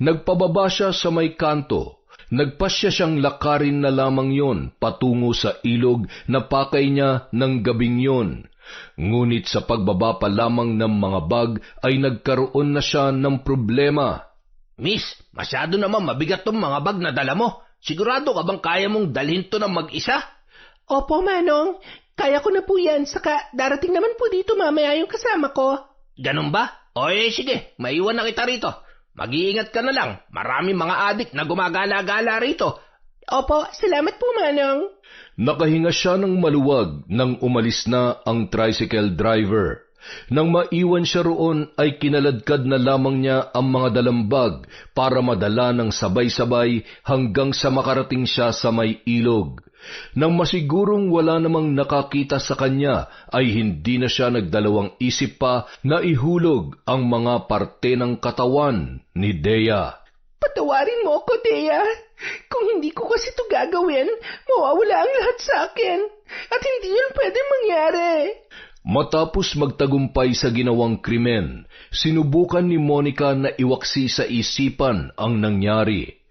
Nagpababa siya sa may kanto. Nagpasya siyang lakarin na lamang yon patungo sa ilog na pakay niya ng gabing yon. Ngunit sa pagbaba pa lamang ng mga bag ay nagkaroon na siya ng problema. Miss, masyado naman mabigat tong mga bag na dala mo. Sigurado ka bang kaya mong dalhin to ng mag-isa? Opo, Manong. Kaya ko na po yan. Saka darating naman po dito mamaya yung kasama ko. Ganun ba? Oy, sige. Maiwan na kita rito. Mag-iingat ka na lang. Maraming mga adik na gumagala-gala rito. Opo, salamat po, Manong. Nakahinga siya ng maluwag nang umalis na ang tricycle driver. Nang maiwan siya roon ay kinaladkad na lamang niya ang mga dalambag para madala ng sabay-sabay hanggang sa makarating siya sa may ilog. Nang masigurong wala namang nakakita sa kanya ay hindi na siya nagdalawang isip pa na ihulog ang mga parte ng katawan ni Dea. Patawarin mo ako, Dea. Kung hindi ko kasi ito gagawin, mawawala ang lahat sa akin. At hindi yun pwede mangyari. Matapos magtagumpay sa ginawang krimen, sinubukan ni Monica na iwaksi sa isipan ang nangyari.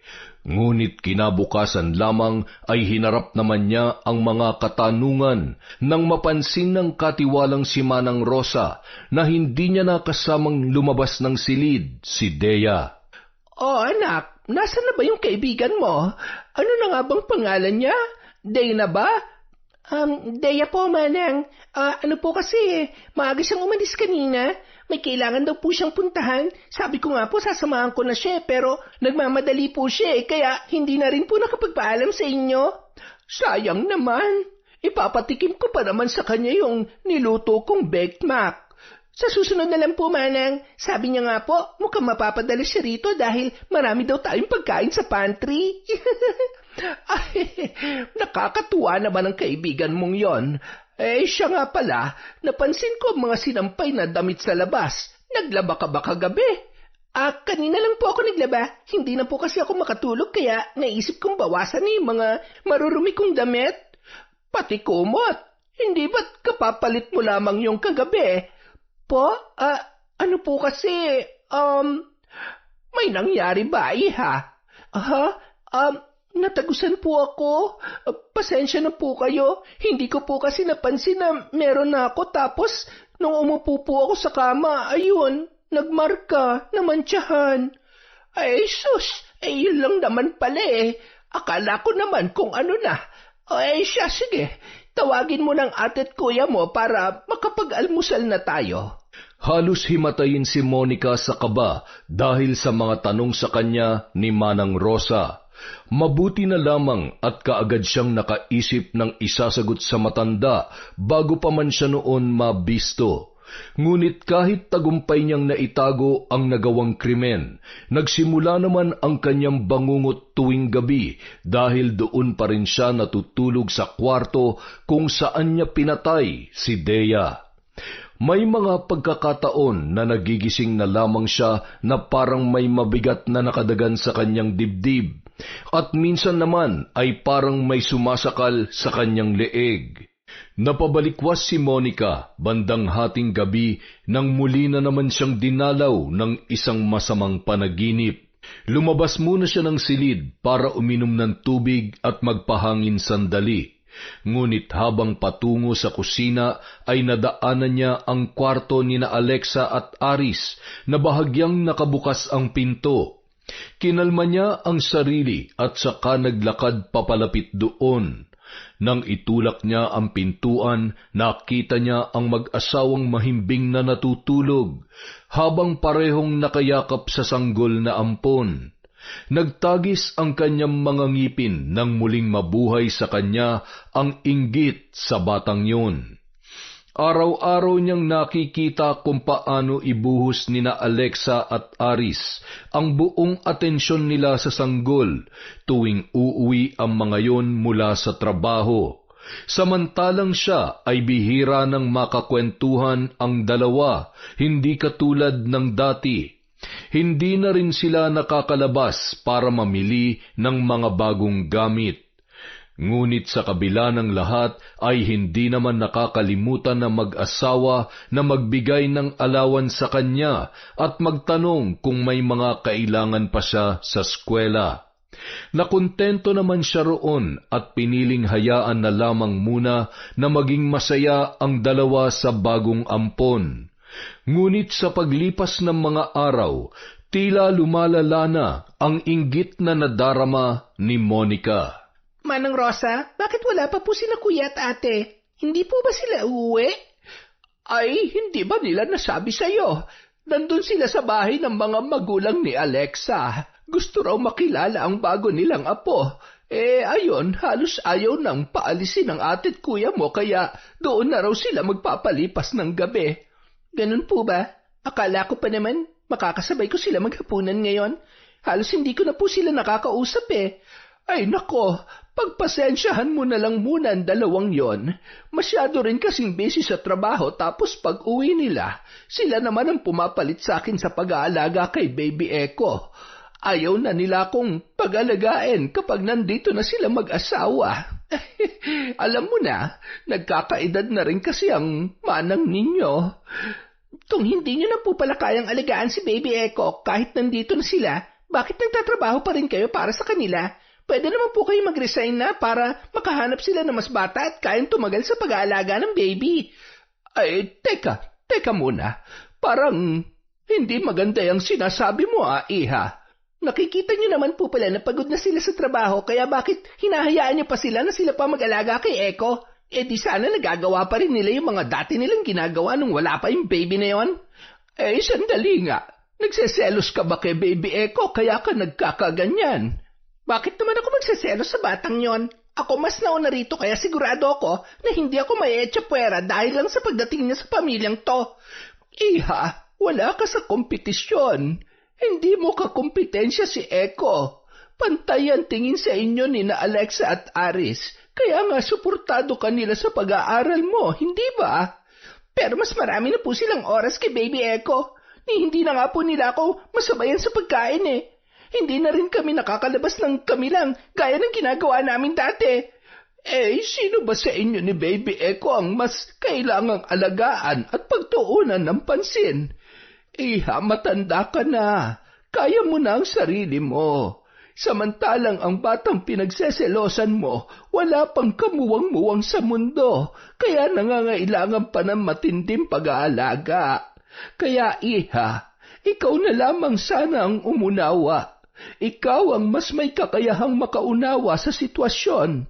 Ngunit kinabukasan lamang ay hinarap naman niya ang mga katanungan nang mapansin ng katiwalang si Manang Rosa na hindi niya nakasamang lumabas ng silid si Dea. Oh, anak, nasaan na ba yung kaibigan mo? Ano na nga bang pangalan niya? Dana ba? Dea po, Manang. Ano po kasi, maaga siyang umalis kanina. May kailangan daw po siyang puntahan. Sabi ko nga po, sasamahan ko na siya, pero nagmamadali po siya, kaya hindi na rin po nakapagpaalam sa inyo. Sayang naman. Ipapatikim ko pa naman sa kanya yung niluto kong baked mac. Sa susunod na lang po, Manang. Sabi niya nga po, mukhang mapapadala siya rito dahil marami daw tayong pagkain sa pantry. Ay, nakakatuwa naman ang kaibigan mong yon. Siya nga pala, napansin ko ang mga sinampay na damit sa labas. Naglaba ka ba kagabi? Kanina lang po ako naglaba. Hindi na po kasi ako makatulog kaya naisip kong bawasan na yung mga marurumi kong damit. Pati kumot. Hindi ba't kapapalit mo lamang yung kagabi? Po? Ano po kasi, may nangyari ba, iha? Natagusan po ako. Pasensya na po kayo. Hindi ko po kasi napansin na meron na ako tapos nung umupo po ako sa kama, ayun, nagmarka, namantsahan. Ay, sus, yun lang naman pala eh. Akala ko naman kung ano na. Siya, sige. Tawagin mo ng ate't kuya mo para makapag-almusal na tayo. Halos himatayin si Monica sa kaba dahil sa mga tanong sa kanya ni Manang Rosa. Mabuti na lamang at kaagad siyang nakaisip ng isasagot sa matanda bago pa man siya noon mabisto. Ngunit kahit tagumpay niyang naitago ang nagawang krimen, nagsimula naman ang kanyang bangungot tuwing gabi dahil doon pa rin siya natutulog sa kwarto kung saan niya pinatay si Dea. May mga pagkakataon na nagigising na lamang siya na parang may mabigat na nakadagan sa kanyang dibdib, at minsan naman ay parang may sumasakal sa kanyang leeg. Napabalikwas si Monica bandang hating gabi nang muli na naman siyang dinalaw ng isang masamang panaginip. Lumabas muna siya ng silid para uminom ng tubig at magpahangin sandali. Ngunit habang patungo sa kusina ay nadaanan niya ang kwarto nina Alexa at Aris na bahagyang nakabukas ang pinto. Kinalma niya ang sarili at saka naglakad papalapit doon. Nang itulak niya ang pintuan, nakita niya ang mag-asawang mahimbing na natutulog, habang parehong nakayakap sa sanggol na ampon. Nagtagis ang kanyang mga ngipin nang muling mabuhay sa kanya ang inggit sa batang yun. Araw-araw niyang nakikita kung paano ibuhos nina Alexa at Aris ang buong atensyon nila sa sanggol tuwing uuwi ang mga yon mula sa trabaho. Samantalang siya ay bihira ng makakwentuhan ang dalawa, hindi katulad ng dati. Hindi na rin sila nakakalabas para mamili ng mga bagong gamit. Ngunit sa kabila ng lahat ay hindi naman nakakalimutan na mag-asawa na magbigay ng alawan sa kanya at magtanong kung may mga kailangan pa siya sa eskwela. Nakontento naman siya roon at piniling hayaan na lamang muna na maging masaya ang dalawa sa bagong ampon. Ngunit sa paglipas ng mga araw, tila lumalala na ang inggit na nadarama ni Monica. Manang Rosa, bakit wala pa po sila kuya at ate? Hindi po ba sila uuwi? Ay, hindi ba nila nasabi sa'yo? Nandun sila sa bahay ng mga magulang ni Alexa. Gusto raw makilala ang bago nilang apo. Ayon, halos ayaw nang paalisin ang ate't kuya mo kaya doon na raw sila magpapalipas ng gabi. Ganun po ba? Akala ko pa naman makakasabay ko sila maghapunan ngayon. Halos hindi ko na po sila nakakausap eh. Ay nako, pagpasensyahan mo na lang muna ang dalawang yon. Masyado rin kasing busy sa trabaho tapos pag uwi nila, sila naman ang pumapalit sa akin sa pag-aalaga kay Baby Echo. Ayaw na nila akong pag-alagain kapag nandito na sila mag-asawa. Alam mo na, nagkakaedad na rin kasi ang manang ninyo. Kung hindi nyo na po pala kayang alagaan si Baby Echo kahit nandito na sila, bakit nagtatrabaho pa rin kayo para sa kanila? Pwede naman po kayo mag-resign na para makahanap sila ng mas bata at kayang tumagal sa pag-aalaga ng baby. Ay, teka muna. Parang hindi maganda yung sinasabi mo iha. Nakikita niyo naman po pala na pagod na sila sa trabaho kaya bakit hinahayaan niyo pa sila na sila pa mag-alaga kay Echo? Di sana nagagawa pa rin nila yung mga dati nilang ginagawa nung wala pa yung baby na yon. Sandali nga. Nagseselos ka ba kay Baby Echo kaya ka nagkakaganyan? Bakit naman ako magseselos sa batang yon? Ako mas nauna rito kaya sigurado ako na hindi ako mae-etsapuera dahil lang sa pagdating niya sa pamilyang to. Iha, wala ka sa kompetisyon. Hindi mo kakompetensya si Echo. Pantay ang tingin sa inyo ni na Alexa at Aris. Kaya nga suportado ka nila sa pag-aaral mo, hindi ba? Pero mas marami na po silang oras kay Baby Echo. Hindi na nga po nila ako masabayan sa pagkain eh. Hindi na rin kami nakakalabas ng kami lang gaya ng ginagawa namin dati. Sino ba sa inyo ni Baby Echo ang mas kailangang alagaan at pagtuunan ng pansin? Matanda ka na. Kaya mo na ang sarili mo. Samantalang ang batang pinagseselosan mo, wala pang kamuwang-muwang sa mundo, kaya nangangailangan pa ng matinding pag-aalaga. Kaya ikaw na lamang sana ang umunawa. Ikaw ang mas may kakayahang makaunawa sa sitwasyon.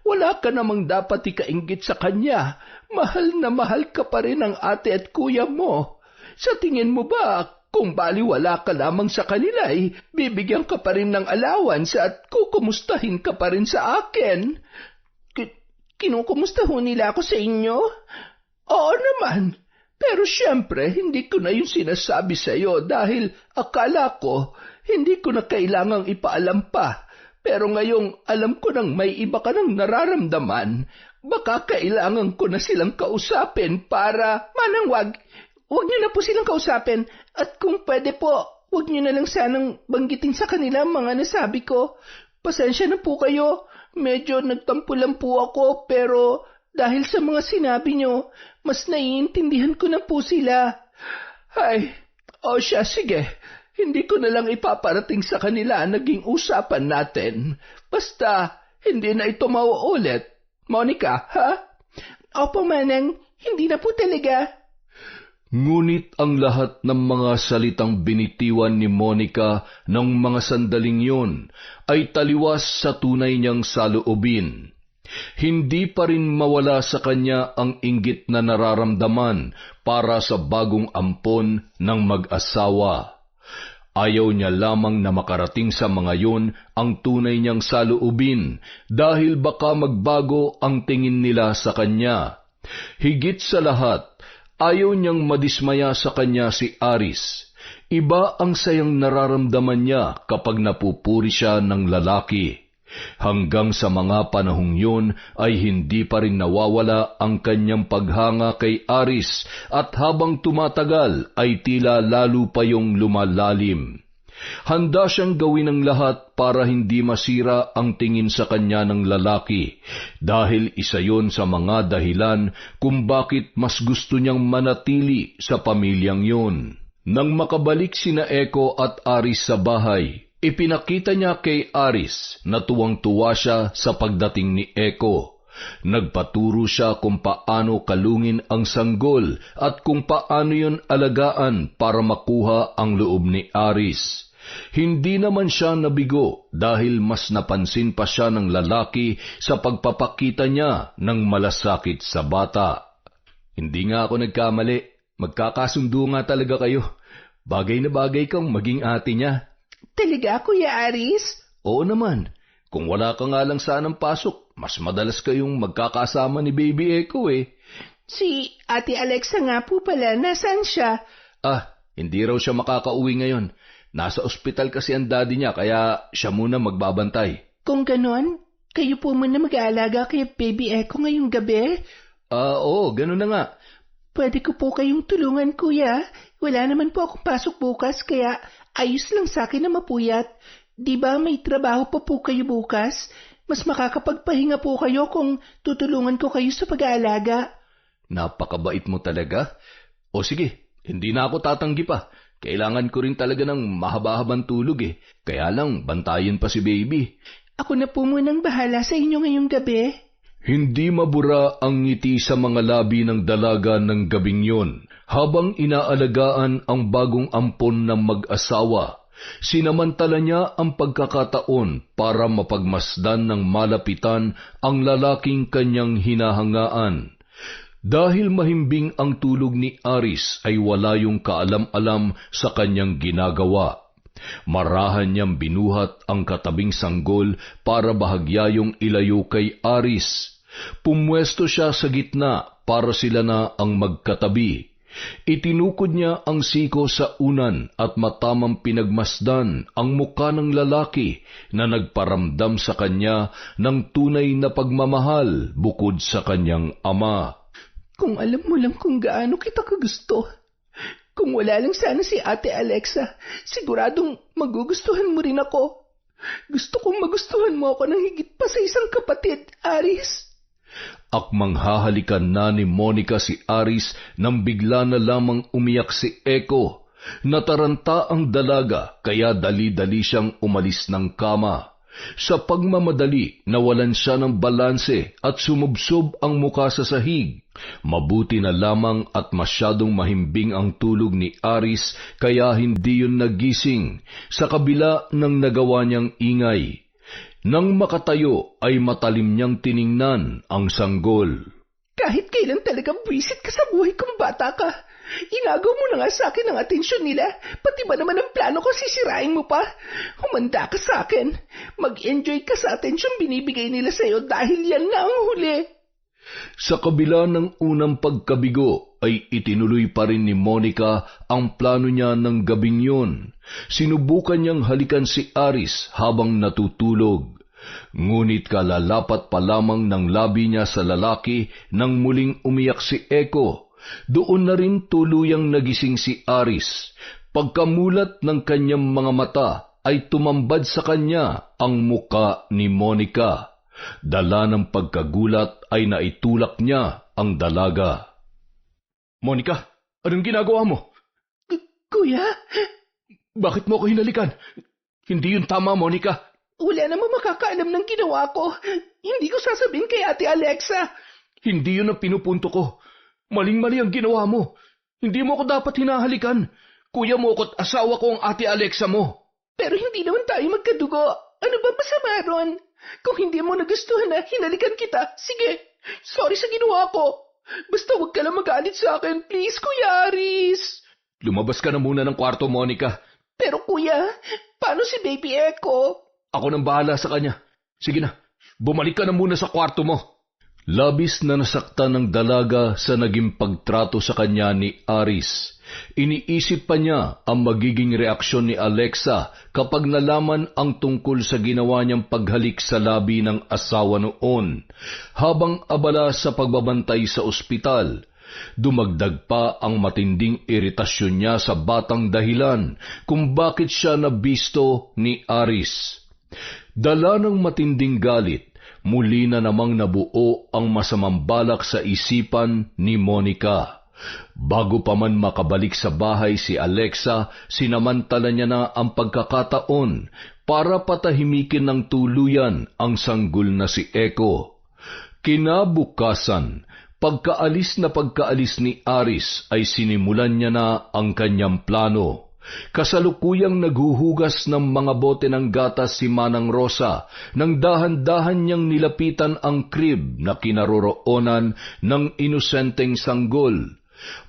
Wala ka namang dapat ikainggit sa kanya. Mahal na mahal ka pa rin ng ate at kuya mo. Sa tingin mo ba, kung baliwala ka lamang sa kanila, bibigyan ka pa rin ng allowance at kukumustahin ka pa rin sa akin? Kinukumusta ho nila ako sa inyo? Oo naman. Pero siyempre, hindi ko na yung sinasabi sa iyo dahil akala ko hindi ko na kailangang ipaalam pa. Pero ngayong alam ko nang may iba ka nang nararamdaman, baka kailangan ko na silang kausapin para manang Huwag niyo na po silang kausapin at kung pwede po, huwag niyo na lang sanang banggitin sa kanila ang mga nasabi ko. Pasensya na po kayo, medyo nagtampo lang po ako pero dahil sa mga sinabi niyo, mas naiintindihan ko na po sila. Sige, hindi ko na lang ipaparating sa kanila ang naging usapan natin. Basta, hindi na ito mauulit. Monica, ha? Opo, Manang, hindi na po talaga. Ngunit ang lahat ng mga salitang binitiwan ni Monica ng mga sandaling yun ay taliwas sa tunay niyang saloobin. Hindi pa rin mawala sa kanya ang inggit na nararamdaman para sa bagong ampon ng mag-asawa. Ayaw niya lamang na makarating sa mga yun ang tunay niyang saloobin dahil baka magbago ang tingin nila sa kanya. Higit sa lahat, ayaw niyang madismaya sa kanya si Aris. Iba ang sayang nararamdaman niya kapag napupuri siya ng lalaki. Hanggang sa mga panahong yun ay hindi pa rin nawawala ang kanyang paghanga kay Aris at habang tumatagal ay tila lalo pa yung lumalalim. Handa siyang gawin ang lahat para hindi masira ang tingin sa kanya ng lalaki dahil isa yon sa mga dahilan kung bakit mas gusto niyang manatili sa pamilyang yon. Nang makabalik sina Echo at Aris sa bahay, ipinakita niya kay Aris na tuwang-tuwa siya sa pagdating ni Echo. Nagpaturo siya kung paano kalungin ang sanggol at kung paano yon alagaan para makuha ang loob ni Aris. Hindi naman siya nabigo dahil mas napansin pa siya ng lalaki sa pagpapakita niya ng malasakit sa bata. Hindi nga ako nagkamali. Magkakasundo nga talaga kayo. Bagay na bagay kang maging ate niya. Talaga, Kuya Aris? Oo naman. Kung wala ka nga lang sanang pasok, mas madalas kayong magkakasama ni Baby Echo Si Ate Alexa nga po pala, nasaan siya? Hindi raw siya makakauwi ngayon. Nasa ospital kasi ang daddy niya, kaya siya muna magbabantay. Kung ganon, kayo po muna mag-aalaga kay Baby Echo ngayong gabi? Oo, ganon na nga. Pwede ko po kayong tulungan, Kuya. Wala naman po akong pasok bukas, kaya ayos lang sa akin na mapuyat. Di ba may trabaho pa po kayo bukas? Mas makakapagpahinga po kayo kung tutulungan ko kayo sa pag-aalaga. Napakabait mo talaga. O sige, hindi na ako tatanggi pa. Kailangan ko rin talaga ng mahaba-habang tulog Kaya lang, bantayan pa si baby. Ako na po munang bahala sa inyo ngayong gabi. Hindi mabura ang ngiti sa mga labi ng dalaga ng gabing yun. Habang inaalagaan ang bagong ampon ng mag-asawa, sinamantala niya ang pagkakataon para mapagmasdan ng malapitan ang lalaking kanyang hinahangaan. Dahil mahimbing ang tulog ni Aris ay wala yung kaalam-alam sa kanyang ginagawa. Marahan niyang binuhat ang katabing sanggol para bahagyayong ilayo kay Aris. Pumwesto siya sa gitna para sila na ang magkatabi. Itinukod niya ang siko sa unan at matamang pinagmasdan ang muka ng lalaki na nagparamdam sa kanya ng tunay na pagmamahal bukod sa kanyang ama. Kung alam mo lang kung gaano kita kagusto, Kung wala lang sana si Ate Alexa, siguradong magugustuhan mo rin ako. Gusto kong magustuhan mo ako ng higit pa sa isang kapatid, Aris. Akmang hahalikan na ni Monica si Aris nang bigla na lamang umiyak si Echo. Nataranta ang dalaga kaya dali-dali siyang umalis ng kama. Sa pagmamadali, nawalan siya ng balanse at sumubsob ang muka sa sahig. Mabuti na lamang at masyadong mahimbing ang tulog ni Aris kaya hindi yun nagising sa kabila ng nagawa niyang ingay. Nang makatayo ay matalim niyang tiningnan ang sanggol. Kahit kailan talaga buwisit ka sa buhay kong bata ka. Inagaw mo na nga sa akin ang atensyon nila. Pati ba naman ang plano ko sisirain mo pa? Humanda ka sa akin. Mag-enjoy ka sa atensyon binibigay nila sa'yo dahil yan na ang huli. Sa kabila ng unang pagkabigo ay itinuloy pa rin ni Monica ang plano niya ng gabing yun. Sinubukan niyang halikan si Aris habang natutulog. Ngunit kalalapat pa lamang ng labi niya sa lalaki nang muling umiyak si Echo. Doon na rin tuluyang nagising si Aris. Pagkamulat ng kanyang mga mata ay tumambad sa kanya ang muka ni Monica. Dala ng pagkagulat ay naitulak niya ang dalaga. Monica, anong ginagawa mo? Kuya? Bakit mo ako hinalikan? Hindi yun tama, Monica. Wala namang makakaalam ng ginawa ko. Hindi ko sasabihin kay Ate Alexa. Hindi yun ang pinupunto ko. Maling-mali ang ginawa mo. Hindi mo ako dapat hinahalikan. Kuya mo ako't asawa ko ang Ate Alexa mo. Pero hindi naman tayo magkadugo. Ano ba masama ron? Kung hindi mo nagustuhan na hinalikan kita, sige. Sorry sa ginawa ko. Basta huwag ka lang magalit sa akin, please, Kuya Aris. Lumabas ka na muna ng kwarto, Monica. Pero kuya, paano si Baby Echo? Ako nang bahala sa kanya. Sige na, bumalik ka na muna sa kwarto mo. Labis na nasaktan ng dalaga sa naging pagtrato sa kanya ni Aris. Iniisip pa niya ang magiging reaksyon ni Alexa kapag nalaman ang tungkol sa ginawa niyang paghalik sa labi ng asawa noon. Habang abala sa pagbabantay sa ospital, dumagdag pa ang matinding iritasyon niya sa batang dahilan kung bakit siya nabisto ni Aris. Dala ng matinding galit, muli na namang nabuo ang masamang balak sa isipan ni Monica. Bago pa man makabalik sa bahay si Alexa, sinamantala niya na ang pagkakataon para patahimikin ng tuluyan ang sanggol na si Echo. Kinabukasan, pagkaalis ni Aris ay sinimulan niya na ang kanyang plano. Kasalukuyang naghuhugas ng mga bote ng gatas si Manang Rosa nang dahan-dahan niyang nilapitan ang crib na kinaroroonan ng inosenteng sanggol.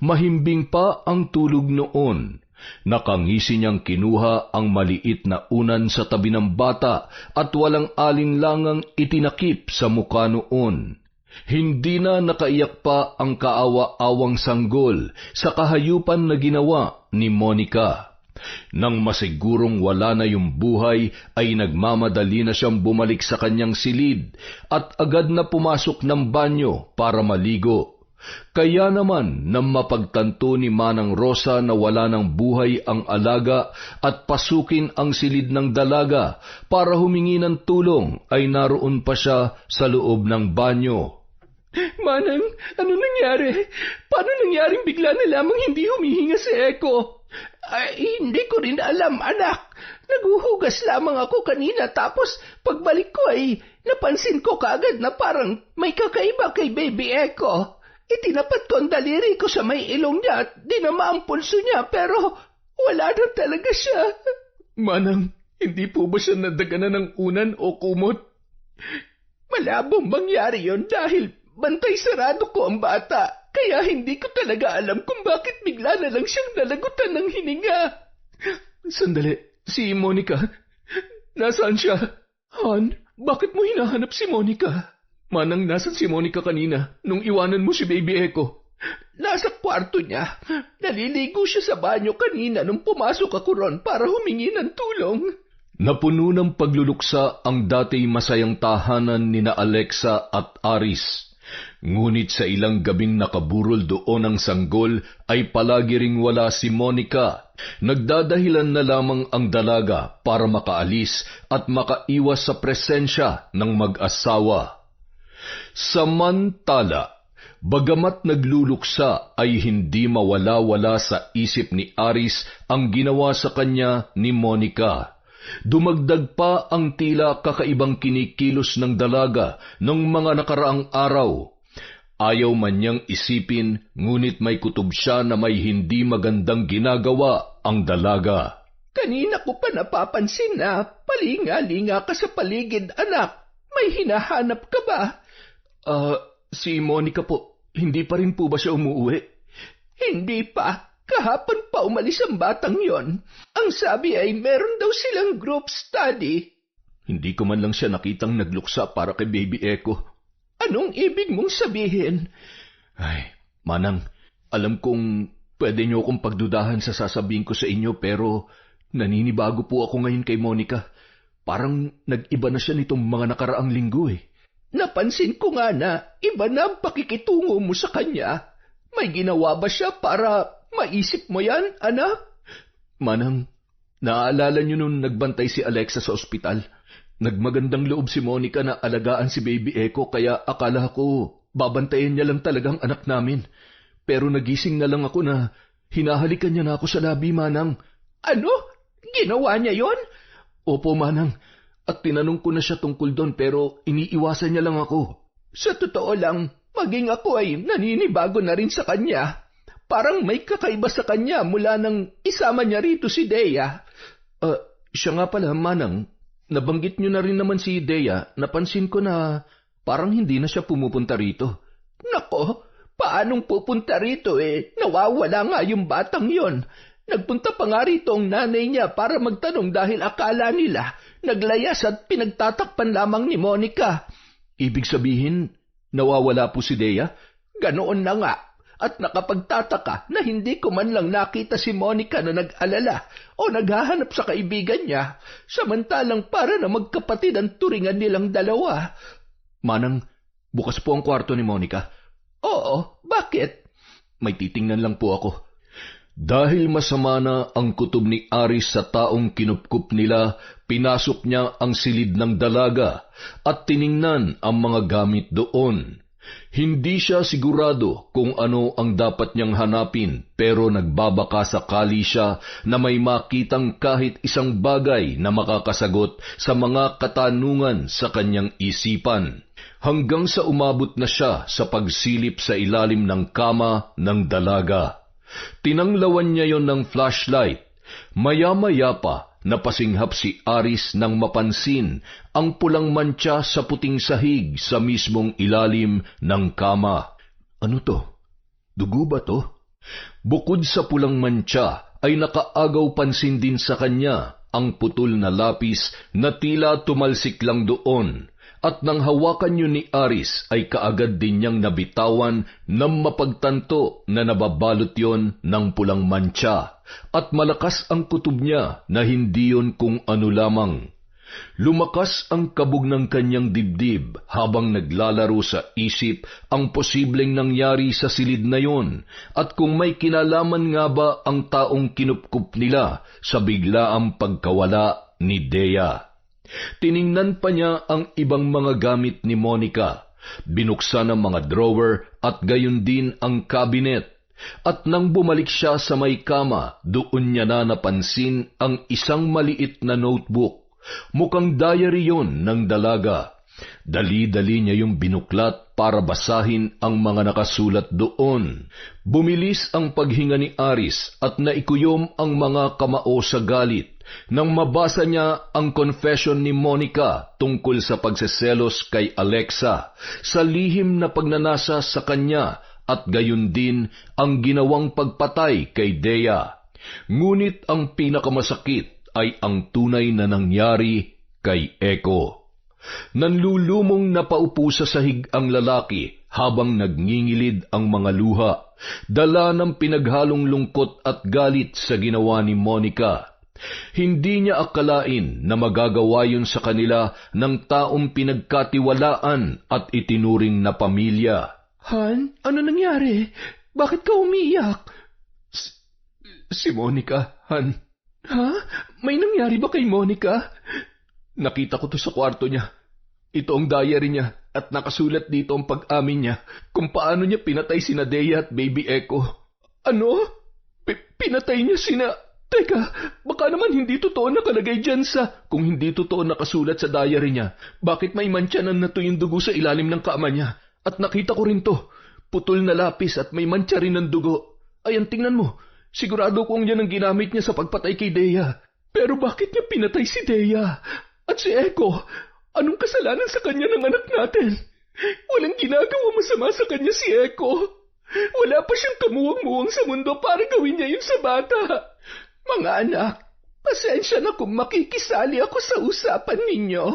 Mahimbing pa ang tulog noon. Nakangisi niyang kinuha ang maliit na unan sa tabi ng bata at walang alinlangang itinakip sa mukha noon. Hindi na nakaiyak pa ang kaawa-awang sanggol sa kahayupan na ginawa ni Monica. Nang masigurong wala na yung buhay, ay nagmamadali na siyang bumalik sa kanyang silid at agad na pumasok ng banyo para maligo. Kaya naman nang mapagtanto ni Manang Rosa na wala ng buhay ang alaga at pasukin ang silid ng dalaga para humingi ng tulong, ay naroon pa siya sa loob ng banyo. Manang, ano nangyari? Paano nangyaring bigla na lamang hindi humihinga si Echo? Ay, hindi ko rin alam, anak. Naguhugas lamang ako kanina tapos pagbalik ko ay napansin ko kaagad na parang may kakaiba kay Baby Echo. Itinapat ko ang daliri ko sa may ilong niya at dinama ang pulso niya pero wala na talaga siya. Manang, hindi po ba siya nadaganan ng unan o kumot? Malabong mangyari yon dahil bantay sarado ko ang bata. Kaya hindi ko talaga alam kung bakit bigla na lang siyang nalagutan ng hininga. Sandali, si Monica, nasaan siya? Han, bakit mo hinahanap si Monica? Manang, nasan si Monica kanina nung iwanan mo si Baby Echo? Nasa kwarto niya. Naliligo siya sa banyo kanina nung pumasok ako ron para humingi ng tulong. Napuno ng pagluluksa ang dati masayang tahanan nina Alexa at Aris. Ngunit sa ilang gabing nakaburol doon ang sanggol ay palagi ring wala si Monica. Nagdadahilan na lamang ang dalaga para makaalis at makaiwas sa presensya ng mag-asawa. Samantala, bagamat nagluluksa ay hindi mawala-wala sa isip ni Aris ang ginawa sa kanya ni Monica. Dumagdag pa ang tila kakaibang kinikilos ng dalaga ng mga nakaraang araw. Ayaw man niyang isipin, ngunit may kutob siya na may hindi magandang ginagawa ang dalaga. Kanina ko pa napapansin na palinga-linga ka sa paligid, anak. May hinahanap ka ba? Si Monica po, hindi pa rin po ba siya umuwi? Hindi pa. Kahapon pa umalis ang batang yon. Ang sabi ay meron daw silang group study. Hindi ko man lang siya nakitang nagluksa para kay Baby Echo. Anong ibig mong sabihin? Ay, Manang, alam kong pwede niyo akong pagdudahan sa sasabihin ko sa inyo pero naninibago po ako ngayon kay Monica. Parang nag-iba na siya nitong mga nakaraang linggo eh. Napansin ko nga na iba na ang pakikitungo mo sa kanya. May ginawa ba siya para maisip mo yan, anak? Manang, naaalala niyo nung nagbantay si Alexa sa ospital? Nagmagandang loob si Monica na alagaan si Baby Echo kaya akala ko babantayan niya lang talagang anak namin. Pero nagising na lang ako na hinahalikan niya na ako sa labi, Manang. Ano? Ginawa niya yon? Opo, Manang. At tinanong ko na siya tungkol doon pero iniiwasan niya lang ako. Sa totoo lang, maging ako ay naninibago na rin sa kanya. Parang may kakaiba sa kanya mula nang isama niya rito si Dea. Siya nga pala, Manang. Nabanggit niyo na rin naman si Dea. Napansin ko na parang hindi na siya pumupunta rito. Nako, paanong pupunta rito eh? Nawawala nga yung batang yon. Nagpunta pa nga rito ang nanay niya para magtanong dahil akala nila naglayas at pinagtatakpan lamang ni Monica. Ibig sabihin, nawawala po si Dea? Ganoon na nga. At nakapagtataka na hindi ko man lang nakita si Monica na nag-alala o naghahanap sa kaibigan niya, samantalang para na magkapatid ang turingan nilang dalawa. Manang, bukas po ang kwarto ni Monica. Oo, bakit? May titingnan lang po ako. Dahil masama na ang kutob ni Aris sa taong kinupkup nila, pinasok niya ang silid ng dalaga at tiningnan ang mga gamit doon. Hindi siya sigurado kung ano ang dapat niyang hanapin pero nagbabaka sakali siya na may makitang kahit isang bagay na makakasagot sa mga katanungan sa kanyang isipan. Hanggang sa umabot na siya sa pagsilip sa ilalim ng kama ng dalaga. Tinanglawan niya yon ng flashlight. Maya-maya pa, napasinghap si Aris nang mapansin ang pulang mantsa sa puting sahig sa mismong ilalim ng kama. Ano to? Dugo ba to? Bukod sa pulang mantsa, ay nakaagaw pansin din sa kanya ang putol na lapis na tila tumalsik lang doon. At nang hawakan yun ni Aris ay kaagad din niyang nabitawan nang mapagtanto na nababalot yon ng pulang mantsa at malakas ang kutob niya na hindi yon kung ano lamang. Lumakas ang kabog ng kanyang dibdib habang naglalaro sa isip ang posibleng nangyari sa silid na yon at kung may kinalaman nga ba ang taong kinupkup nila sa biglaang pagkawala ni Dea. Tiningnan pa niya ang ibang mga gamit ni Monica, binuksan ang mga drawer at gayon din ang cabinet. At nang bumalik siya sa may kama, doon niya na napansin ang isang maliit na notebook. Mukhang diary yon ng dalaga. Dali-dali niya yung binuklat para basahin ang mga nakasulat doon. Bumilis ang paghinga ni Aris at naikuyom ang mga kamao sa galit nang mabasa niya ang confession ni Monica tungkol sa pagseselos kay Alexa, sa lihim na pagnanasa sa kanya at gayon din ang ginawang pagpatay kay Dea. Ngunit ang pinakamasakit ay ang tunay na nangyari kay Echo. Nanlulumong napaupo sa sahig ang lalaki habang nagngingilid ang mga luha, dala ng pinaghalong lungkot at galit sa ginawa ni Monica. Hindi niya akalain na magagawa yun sa kanila ng taong pinagkatiwalaan at itinuring na pamilya. Han, ano nangyari? Bakit ka umiiyak? Si Monica, Han. Ha? May nangyari ba kay Monica? Nakita ko to sa kwarto niya. Ito ang diary niya at nakasulat dito ang pag-amin niya kung paano niya pinatay sina Dea at Baby Echo. Ano? Pinatay niya sina... Teka, baka naman hindi totoo nakalagay dyan sa... Kung hindi totoo nakasulat sa diary niya, bakit may mantsanan na to yung dugo sa ilalim ng kama niya? At nakita ko rin to. Putol na lapis at may mantsa rin ng dugo. Ayan, tingnan mo. Sigurado kong yan ang ginamit niya sa pagpatay kay Dea. Pero bakit niya pinatay si Dea? At si Echo, anong kasalanan sa kanya ng anak natin? Walang ginagawa masama sa kanya si Echo. Wala pa siyang kamuwang-muwang sa mundo para gawin niya yun sa bata. Mga anak, pasensya na kung makikisali ako sa usapan ninyo.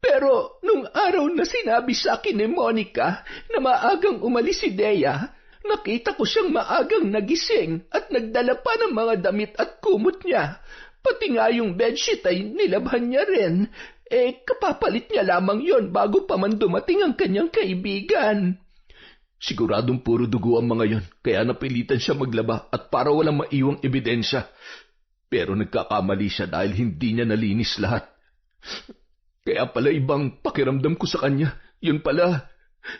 Pero nung araw na sinabi sa akin ni Monica na maagang umalis si Dea, nakita ko siyang maagang nagising at nagdala pa ng mga damit at kumot niya. Pati nga yung bedsheet ay nilabhan niya rin. Kapapalit niya lamang yon bago pa man dumating ang kanyang kaibigan. Siguradong puro dugo ang mga yon, kaya napilitan siya maglaba at para walang maiwang ebidensya. Pero nagkakamali siya dahil hindi niya nalinis lahat. Kaya pala ibang pakiramdam ko sa kanya. Yun pala,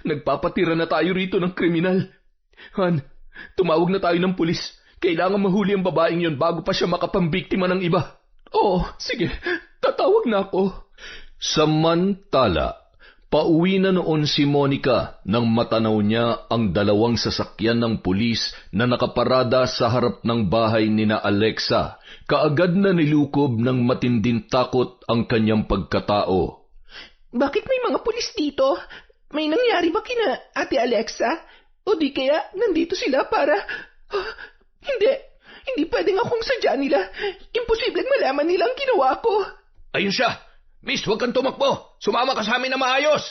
nagpapatira na tayo rito ng kriminal. Han, tumawag na tayo ng pulis. Kailangan mahuli ang babaeng yon bago pa siya makapambiktima ng iba. Oo, sige, tatawag na ako. Samantala, pauwi na noon si Monica nang matanaw niya ang dalawang sasakyan ng pulis na nakaparada sa harap ng bahay nina Alexa. Kaagad na nilukob ng matinding takot ang kanyang pagkatao. Bakit may mga pulis dito? May nangyari ba kina Ate Alexa? O di kaya nandito sila para... Hindi pwedeng akong sadya nila. Imposibleng malaman nila ang ginawa ko. Ayun siya! Miss, huwag kang tumakbo! Sumama ka sa amin na maayos!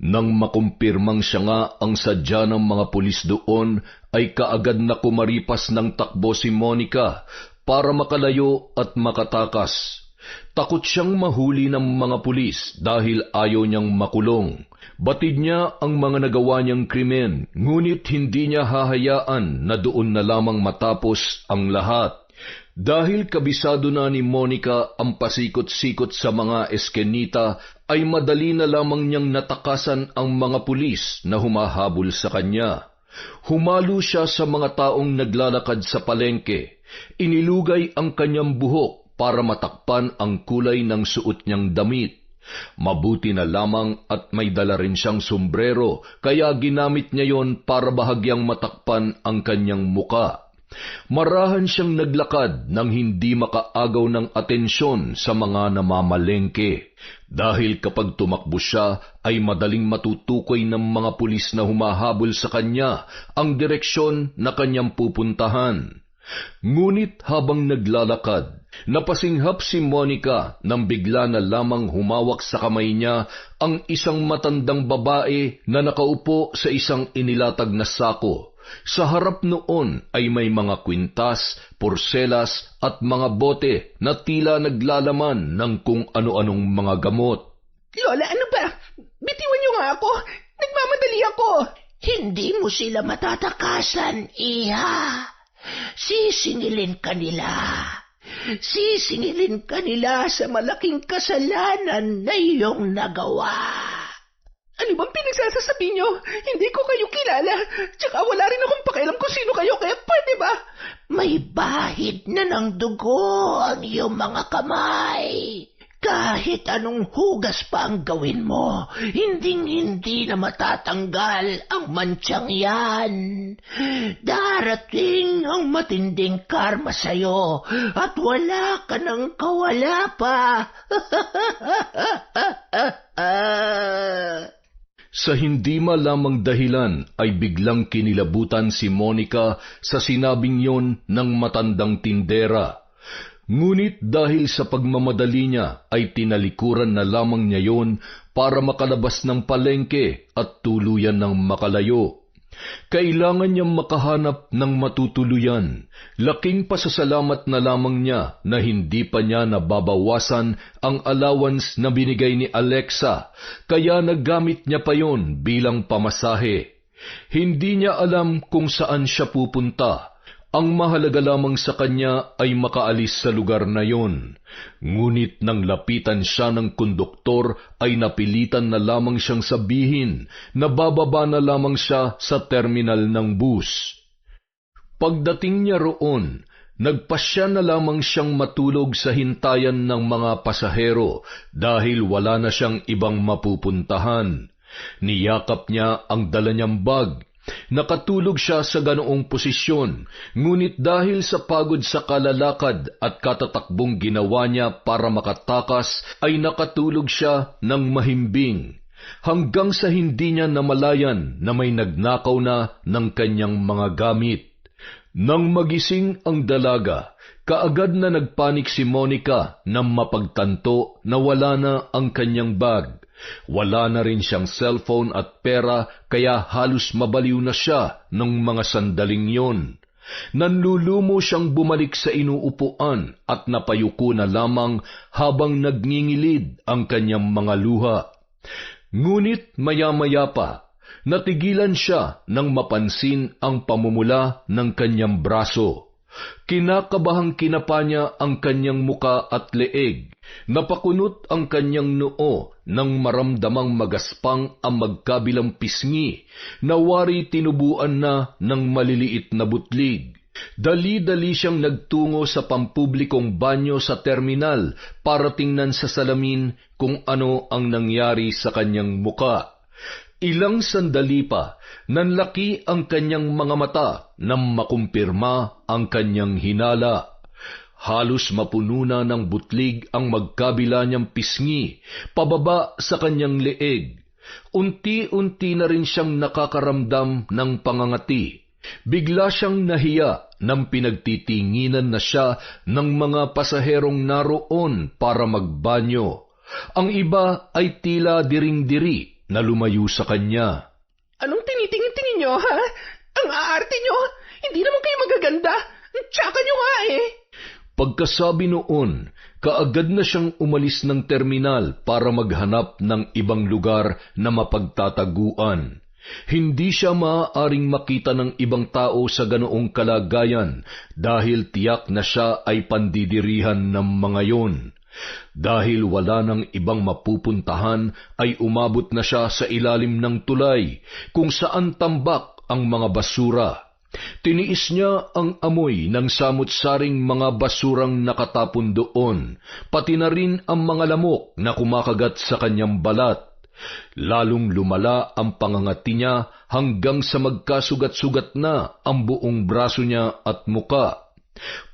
Nang makumpirmang siya nga ang sadya ng mga pulis doon, ay kaagad na kumaripas ng takbo si Monica para makalayo at makatakas. Takot siyang mahuli ng mga pulis dahil ayaw niyang makulong. Batid niya ang mga nagawa niyang krimen, ngunit hindi niya hahayaan na doon na lamang matapos ang lahat. Dahil kabisado na ni Monica ang pasikot-sikot sa mga eskenita, ay madali na lamang niyang natakasan ang mga pulis na humahabol sa kanya. Humalo siya sa mga taong naglalakad sa palengke. Inilugay ang kanyang buhok para matakpan ang kulay ng suot niyang damit. Mabuti na lamang at may dala rin siyang sombrero, kaya ginamit niya yon para bahagyang matakpan ang kanyang muka. Marahan siyang naglakad nang hindi makaagaw ng atensyon sa mga namamalengke. Dahil kapag tumakbo siya, ay madaling matutukoy ng mga pulis na humahabol sa kanya ang direksyon na kanyang pupuntahan. Ngunit habang naglalakad, napasinghap si Monica nang bigla na lamang humawak sa kamay niya ang isang matandang babae na nakaupo sa isang inilatag na sako. Sa harap noon ay may mga kwintas, porselas at mga bote na tila naglalaman ng kung ano-anong mga gamot. Lola, ano ba? Bitiwan niyo nga ako. Nagmamadali ako. Hindi mo sila matatakasan, iha. Sisingilin ka nila. Sisingilin ka nila sa malaking kasalanan na iyong nagawa. Ano bang pinagsasasabi niyo? Hindi ko kayo kilala. Tsaka wala rin akong pakialam kung sino kayo, kaya pwede ba? May bahid na ng dugo ang iyong mga kamay. Kahit anong hugas pa ang gawin mo, hindi na matatanggal ang mantsang yan. Darating ang matinding karma sa'yo at wala ka nang kawala pa. Sa hindi malamang dahilan ay biglang kinilabutan si Monica sa sinabing yon ng matandang tindera. Ngunit dahil sa pagmamadali niya ay tinalikuran na lamang niya yon para makalabas ng palengke at tuluyan ng makalayo. Kailangan niyang makahanap ng matutuluyan. Laking pasasalamat na lamang niya na hindi pa niya nababawasan ang allowance na binigay ni Alexa, kaya nagamit niya pa yon bilang pamasahe. Hindi niya alam kung saan siya pupunta. Ang mahalaga lamang sa kanya ay makaalis sa lugar na yon. Ngunit nang lapitan siya ng konduktor ay napilitan na lamang siyang sabihin na bababa na lamang siya sa terminal ng bus. Pagdating niya roon, nagpasya na lamang siyang matulog sa hintayan ng mga pasahero dahil wala na siyang ibang mapupuntahan. Niyakap niya ang dala niyang bag. Nakatulog siya sa ganoong posisyon, ngunit dahil sa pagod sa kalalakad at katatakbong ginawa niya para makatakas, ay nakatulog siya ng mahimbing, hanggang sa hindi niya namalayan na may nagnakaw na ng kanyang mga gamit. Nang magising ang dalaga, kaagad na nagpanik si Monica nang mapagtanto na wala na ang kanyang bag. Wala na rin siyang cellphone at pera, kaya halos mabaliw na siya ng mga sandaling yon. Nanlulumo siyang bumalik sa inuupuan at napayuko na lamang habang nagngingilid ang kanyang mga luha. Ngunit maya-maya pa, natigilan siya nang mapansin ang pamumula ng kanyang braso. Kinakabahang kinapa niya ang kanyang muka at leeg. Napakunot ang kanyang noo nang maramdamang magaspang ang magkabilang pisngi na wari tinubuan na ng maliliit na butlig. Dali-dali siyang nagtungo sa pampublikong banyo sa terminal para tingnan sa salamin kung ano ang nangyari sa kanyang muka. Ilang sandali pa, nanlaki ang kanyang mga mata nang makumpirma ang kanyang hinala. Halos mapuno na ng butlig ang magkabila niyang pisngi, pababa sa kanyang leeg. Unti-unti na rin siyang nakakaramdam ng pangangati. Bigla siyang nahiya nang pinagtitinginan na siya ng mga pasaherong naroon para magbanyo. Ang iba ay tila diring-diri na lumayo sa kanya. Anong tinitingin-tingin nyo, ha? Ang aarte nyo? Hindi naman kayo magaganda. Tsaka nyo nga eh. Pagkasabi noon, kaagad na siyang umalis ng terminal para maghanap ng ibang lugar na mapagtataguan. Hindi siya maaaring makita ng ibang tao sa ganoong kalagayan dahil tiyak na siya ay pandidirihan ng mga yon. Dahil wala nang ibang mapupuntahan ay umabot na siya sa ilalim ng tulay kung saan tambak ang mga basura. Tiniis niya ang amoy ng samut-saring mga basurang nakatapon doon, pati na rin ang mga lamok na kumakagat sa kanyang balat. Lalong lumala ang pangangati niya hanggang sa magkasugat-sugat na ang buong braso niya at muka.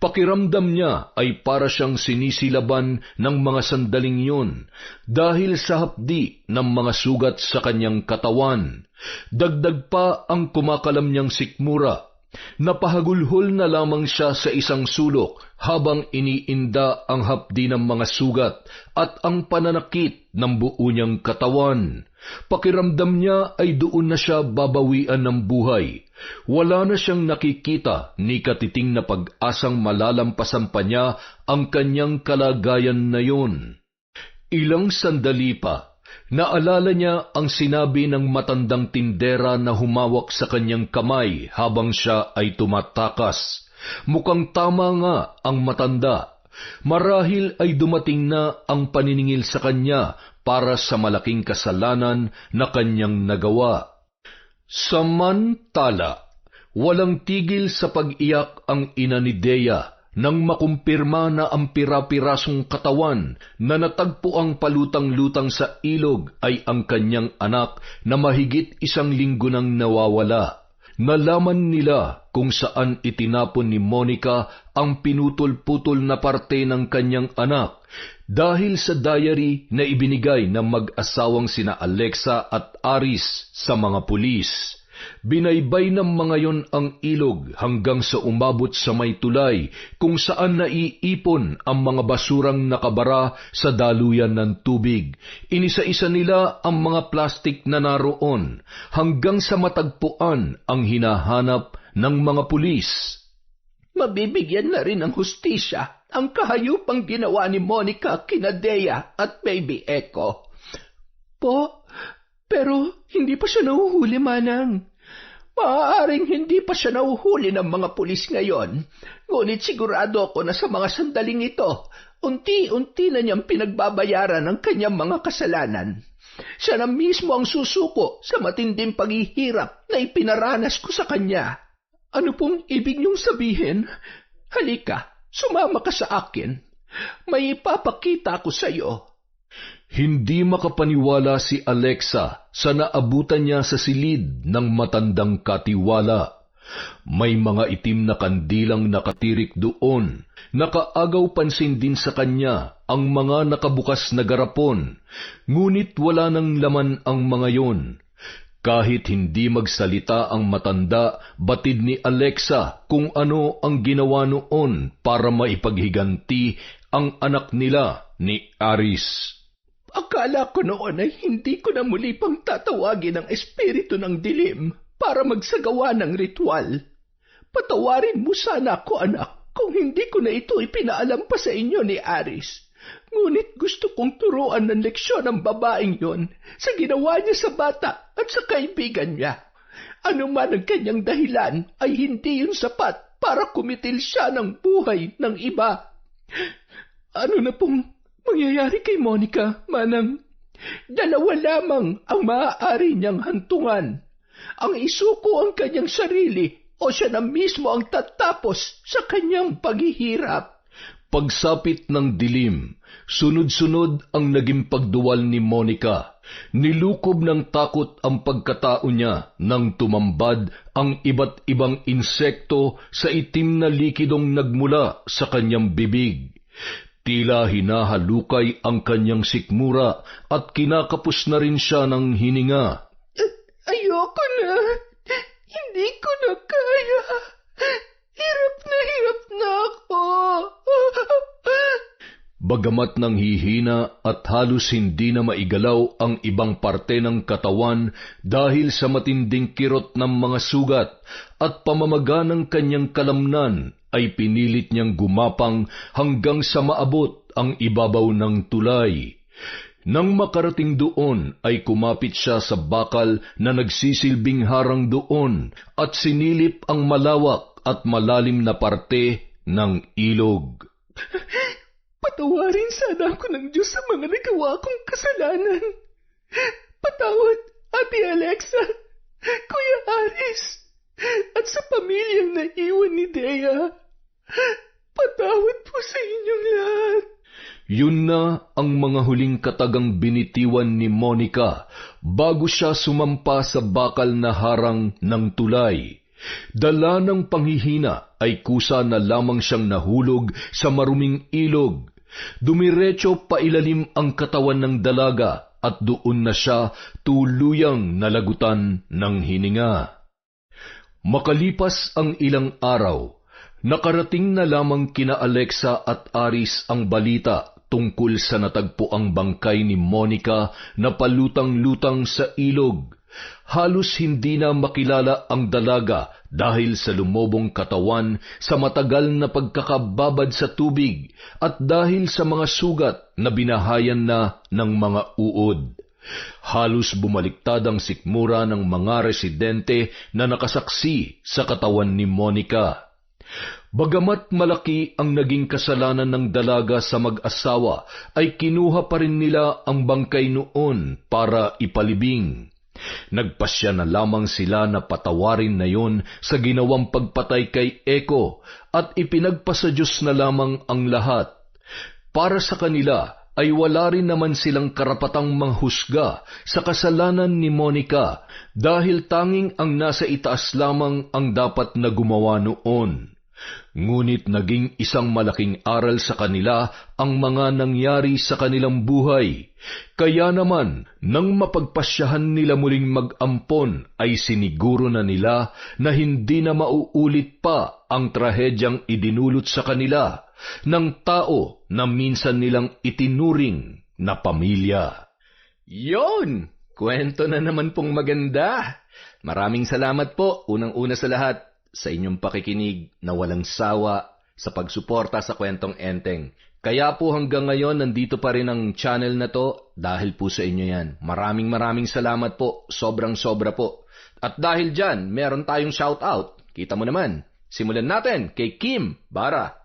Pakiramdam niya ay para siyang sinisilaban ng mga sandaling yun dahil sa hapdi ng mga sugat sa kanyang katawan. Dagdag pa ang kumakalam niyang sikmura. Napahagulhol na lamang siya sa isang sulok habang iniinda ang hapdi ng mga sugat at ang pananakit ng buo niyang katawan. Pakiramdam niya ay doon na siya babawian ng buhay. Wala na siyang nakikita ni katiting na pag-asang malalampasan pa niya ang kanyang kalagayan na yon. Ilang sandali pa, naalala niya ang sinabi ng matandang tindera na humawak sa kanyang kamay habang siya ay tumatakas. Mukhang tama nga ang matanda. Marahil ay dumating na ang paniningil sa kanya para sa malaking kasalanan na kanyang nagawa. Samantala, walang tigil sa pag-iyak ang ina ni Dea nang makumpirma na ang pira-pirasong katawan na natagpo ang palutang-lutang sa ilog ay ang kanyang anak na mahigit 1 linggo nang nawawala. Nalaman nila kung saan itinapon ni Monica ang pinutol-putol na parte ng kanyang anak dahil sa diary na ibinigay ng mag-asawang sina Alexa at Aris sa mga pulis. Binaybay ng mga yon ang ilog hanggang sa umabot sa may tulay kung saan naiipon ang mga basurang nakabara sa daluyan ng tubig. Inisa-isa nila ang mga plastik na naroon hanggang sa matagpuan ang hinahanap ng mga pulis. Mabibigyan na rin ng hustisya ang kahayupang ginawa ni Monica kina Dea at Baby Echo. Po, pero hindi pa siya nahuhuli, Manang. Maaaring hindi pa siya nahuhuli ng mga pulis ngayon, ngunit sigurado ako na sa mga sandaling ito, unti-unti na niyang pinagbabayaran ang kanyang mga kasalanan. Siya na mismo ang susuko sa matinding paghihirap na ipinaranas ko sa kanya. Ano pong ibig niyong sabihin? Halika, sumama ka sa akin. May ipapakita ko sa iyo. Hindi makapaniwala si Alexa sa naabutan niya sa silid ng matandang katiwala. May mga itim na kandilang nakatirik doon. Nakaagaw pansin din sa kanya ang mga nakabukas na garapon, ngunit wala nang laman ang mga yon. Kahit hindi magsalita ang matanda, batid ni Alexa kung ano ang ginawa noon para maipaghiganti ang anak nila ni Aris. Akala ko noon ay hindi ko na muli pang tatawagin ang espiritu ng dilim para magsagawa ng ritual. Patawarin mo sana ako, anak, kung hindi ko na ito ipinaalam pa sa inyo ni Aris. Ngunit gusto kong turuan ng leksyon ang babaeng yon sa ginawa niya sa bata at sa kaibigan niya. Ano man ang kanyang dahilan ay hindi yun sapat para kumitil siya ng buhay ng iba. Ano na pong mangyayari kay Monica, Manang? Dalawa lamang ang maaari niyang hantungan. Ang isuko ang kanyang sarili o siya na mismo ang tatapos sa kanyang paghihirap. Pagsapit ng dilim, sunod-sunod ang naging pagduwal ni Monica. Nilukob ng takot ang pagkatao niya nang tumambad ang iba't ibang insekto sa itim na likidong nagmula sa kanyang bibig. Tila hinahalukay ang kanyang sikmura at kinakapos na rin siya ng hininga. Ayoko na. Hindi ko na kaya. Hirap na ako. Bagamat nang hihina at halos hindi na maigalaw ang ibang parte ng katawan dahil sa matinding kirot ng mga sugat at pamamaga ng kanyang kalamnan, ay pinilit niyang gumapang hanggang sa maabot ang ibabaw ng tulay. Nang makarating doon ay kumapit siya sa bakal na nagsisilbing harang doon at sinilip ang malawak at malalim na parte ng ilog. Patawarin sana ako ng Diyos sa mga nagawa kong kasalanan. Patawad, Ate Alexa, Kuya Aris, at sa pamilyang naiwan ni Dea. Patawad po sa inyong lahat. Yun na ang mga huling katagang binitiwan ni Monica bago siya sumampa sa bakal na harang ng tulay. Dala ng panghihina ay kusa na lamang siyang nahulog sa maruming ilog. Dumiretso pailalim ang katawan ng dalaga at doon na siya tuluyang nalagutan ng hininga. Makalipas ang ilang araw, nakarating na lamang kina Alexa at Aris ang balita tungkol sa natagpuang bangkay ni Monica na palutang-lutang sa ilog. Halos hindi na makilala ang dalaga dahil sa lumobong katawan sa matagal na pagkakababad sa tubig at dahil sa mga sugat na binahayan na ng mga uod. Halos bumaliktad ang sikmura ng mga residente na nakasaksi sa katawan ni Monica. Bagamat malaki ang naging kasalanan ng dalaga sa mag-asawa, ay kinuha pa rin nila ang bangkay noon para ipalibing. Nagpasya na lamang sila na patawarin na yon sa ginawang pagpatay kay Echo at ipinagpasa Diyos na lamang ang lahat. Para sa kanila ay wala rin naman silang karapatang manghusga sa kasalanan ni Monica dahil tanging ang nasa itaas lamang ang dapat na gumawa noon. Ngunit naging isang malaking aral sa kanila ang mga nangyari sa kanilang buhay. Kaya naman, nang mapagpasyahan nila muling mag-ampon, ay siniguro na nila na hindi na mauulit pa ang trahedyang idinulot sa kanila ng tao na minsan nilang itinuring na pamilya. Yon! Kwento na naman pong maganda. Maraming salamat po, unang-una sa lahat, sa inyong pakikinig na walang sawa sa pagsuporta sa Kwentong Enteng. Kaya po hanggang ngayon nandito pa rin ang channel na to dahil po sa inyo yan. Maraming salamat po, sobrang sobra po. At dahil dyan, meron tayong shoutout. Kita mo naman. Simulan natin kay Kim Bara.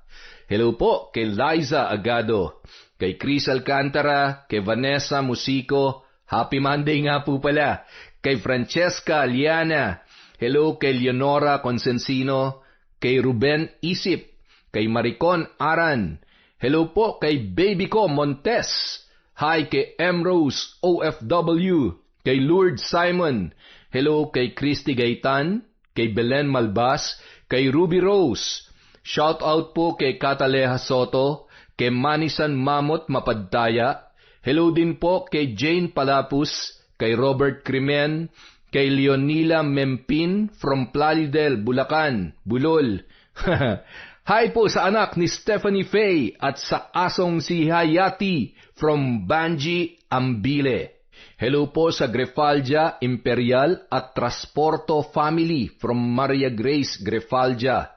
Hello po kay Liza Agado, kay Chris Alcantara, kay Vanessa Musico. Happy Monday nga po pala. Kay Francesca Liana. Hello kay Leonora Consensino, kay Ruben Isip, kay Maricon Aran. Hello po kay Baby ko Montes. Hi kay M. Rose OFW, kay Lourdes Simon. Hello kay Christy Gaitan, kay Belen Malbas, kay Ruby Rose. Shout out po kay Cataleja Soto, kay Manisan Mamot Mapadtaya. Hello din po kay Jane Palapus, kay Robert Crimen, kay Leonila Mempin from Plaridel, Bulacan, Bulol. Hi po sa anak ni Stephanie Faye at sa asong si Hayati from Banji, Ambile. Hello po sa Grefaldia Imperial at Transporto family from Maria Grace Grefaldia.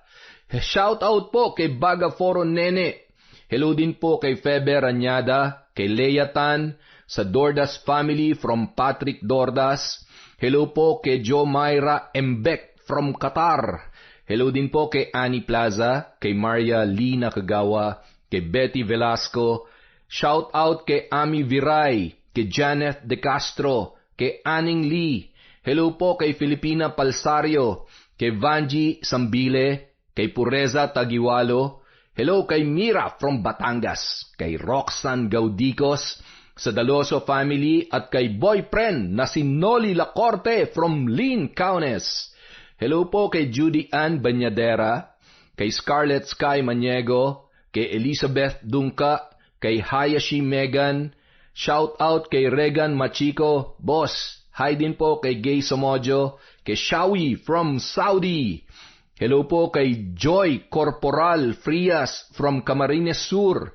Shout out po kay Baga Foro Nene. Hello din po kay Febe Ranyada, kay Leia Tan, sa Dordas family from Patrick Dordas. Hello po kay Jo Myra Mbek from Qatar. Hello din po kay Annie Plaza, kay Maria Lee Nakagawa, kay Betty Velasco. Shout out kay Ami Viray, kay Janet De Castro, kay Aning Lee. Hello po kay Filipina Palsario, kay Vanji Sambile, kay Pureza Tagiwalo. Hello kay Mira from Batangas, kay Roxanne Gaudicos, sa Daloso family at kay boyfriend na si Noli Lacorte from Lynn Kaunes. Hello po kay Judy Ann Banyadera, kay Scarlett Sky Maniego, kay Elizabeth Dungka, kay Hayashi Megan. Shout out kay Regan Machiko, boss. Hi din po kay Gay Somojo, kay Shawi from Saudi. Hello po kay Joy Corporal Frias from Camarines Sur.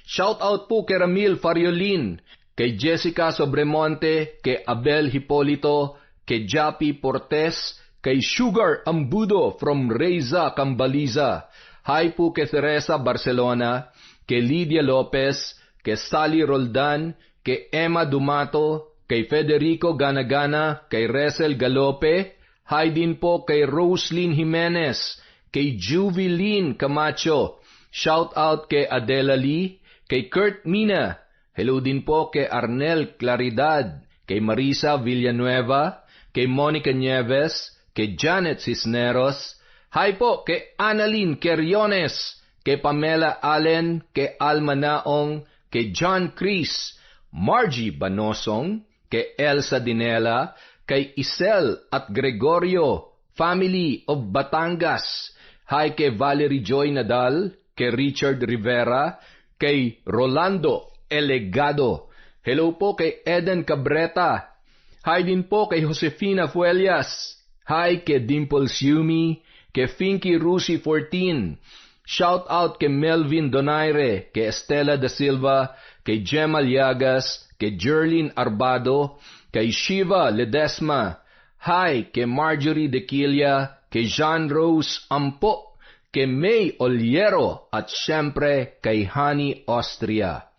Shout out po kay Ramil Fariolin, kay Jessica Sobremonte, kay Abel Hipolito, kay Japi Portes, kay Sugar Ambudo from Reza Cambaliza. Hi po kay Teresa Barcelona, kay Lydia Lopez, kay Sally Roldan, kay Emma Dumato, kay Federico Ganagana, kay Resel Galope. Hi din po kay Roslyn Jimenez, kay Juvilin Camacho. Shout out kay Adela Lee, kay Kurt Mina. Hello din po kay Arnel Claridad, kay Marisa Villanueva, kay Monica Nieves, kay Janet Cisneros. Hi po kay Annalyn Queriones, kay Pamela Allen, kay Alma Naong, kay John Chris, Margie Banosong, kay Elsa Dinela, kay Isel at Gregorio, family of Batangas. Hi kay Valerie Joy Nadal, kay Richard Rivera, kay Rolando Elegado. Hello po kay Eden Cabreta. Hi din po kay Josefina Fuelias. Hi kay Dimples Yumi, kay Finky Rusi 14. Shout out kay Melvin Donaire, kay Estela Da Silva, kay Gemma Liagas, kay Jerlyn Arbado, kay Shiva Ledesma. Hi kay Marjorie Dequilia, kay Jean Rose Ampo, kay May Oliero, at syempre kay Honey Austria.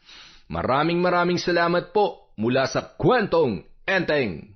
Maraming salamat po mula sa Kwentong Enteng.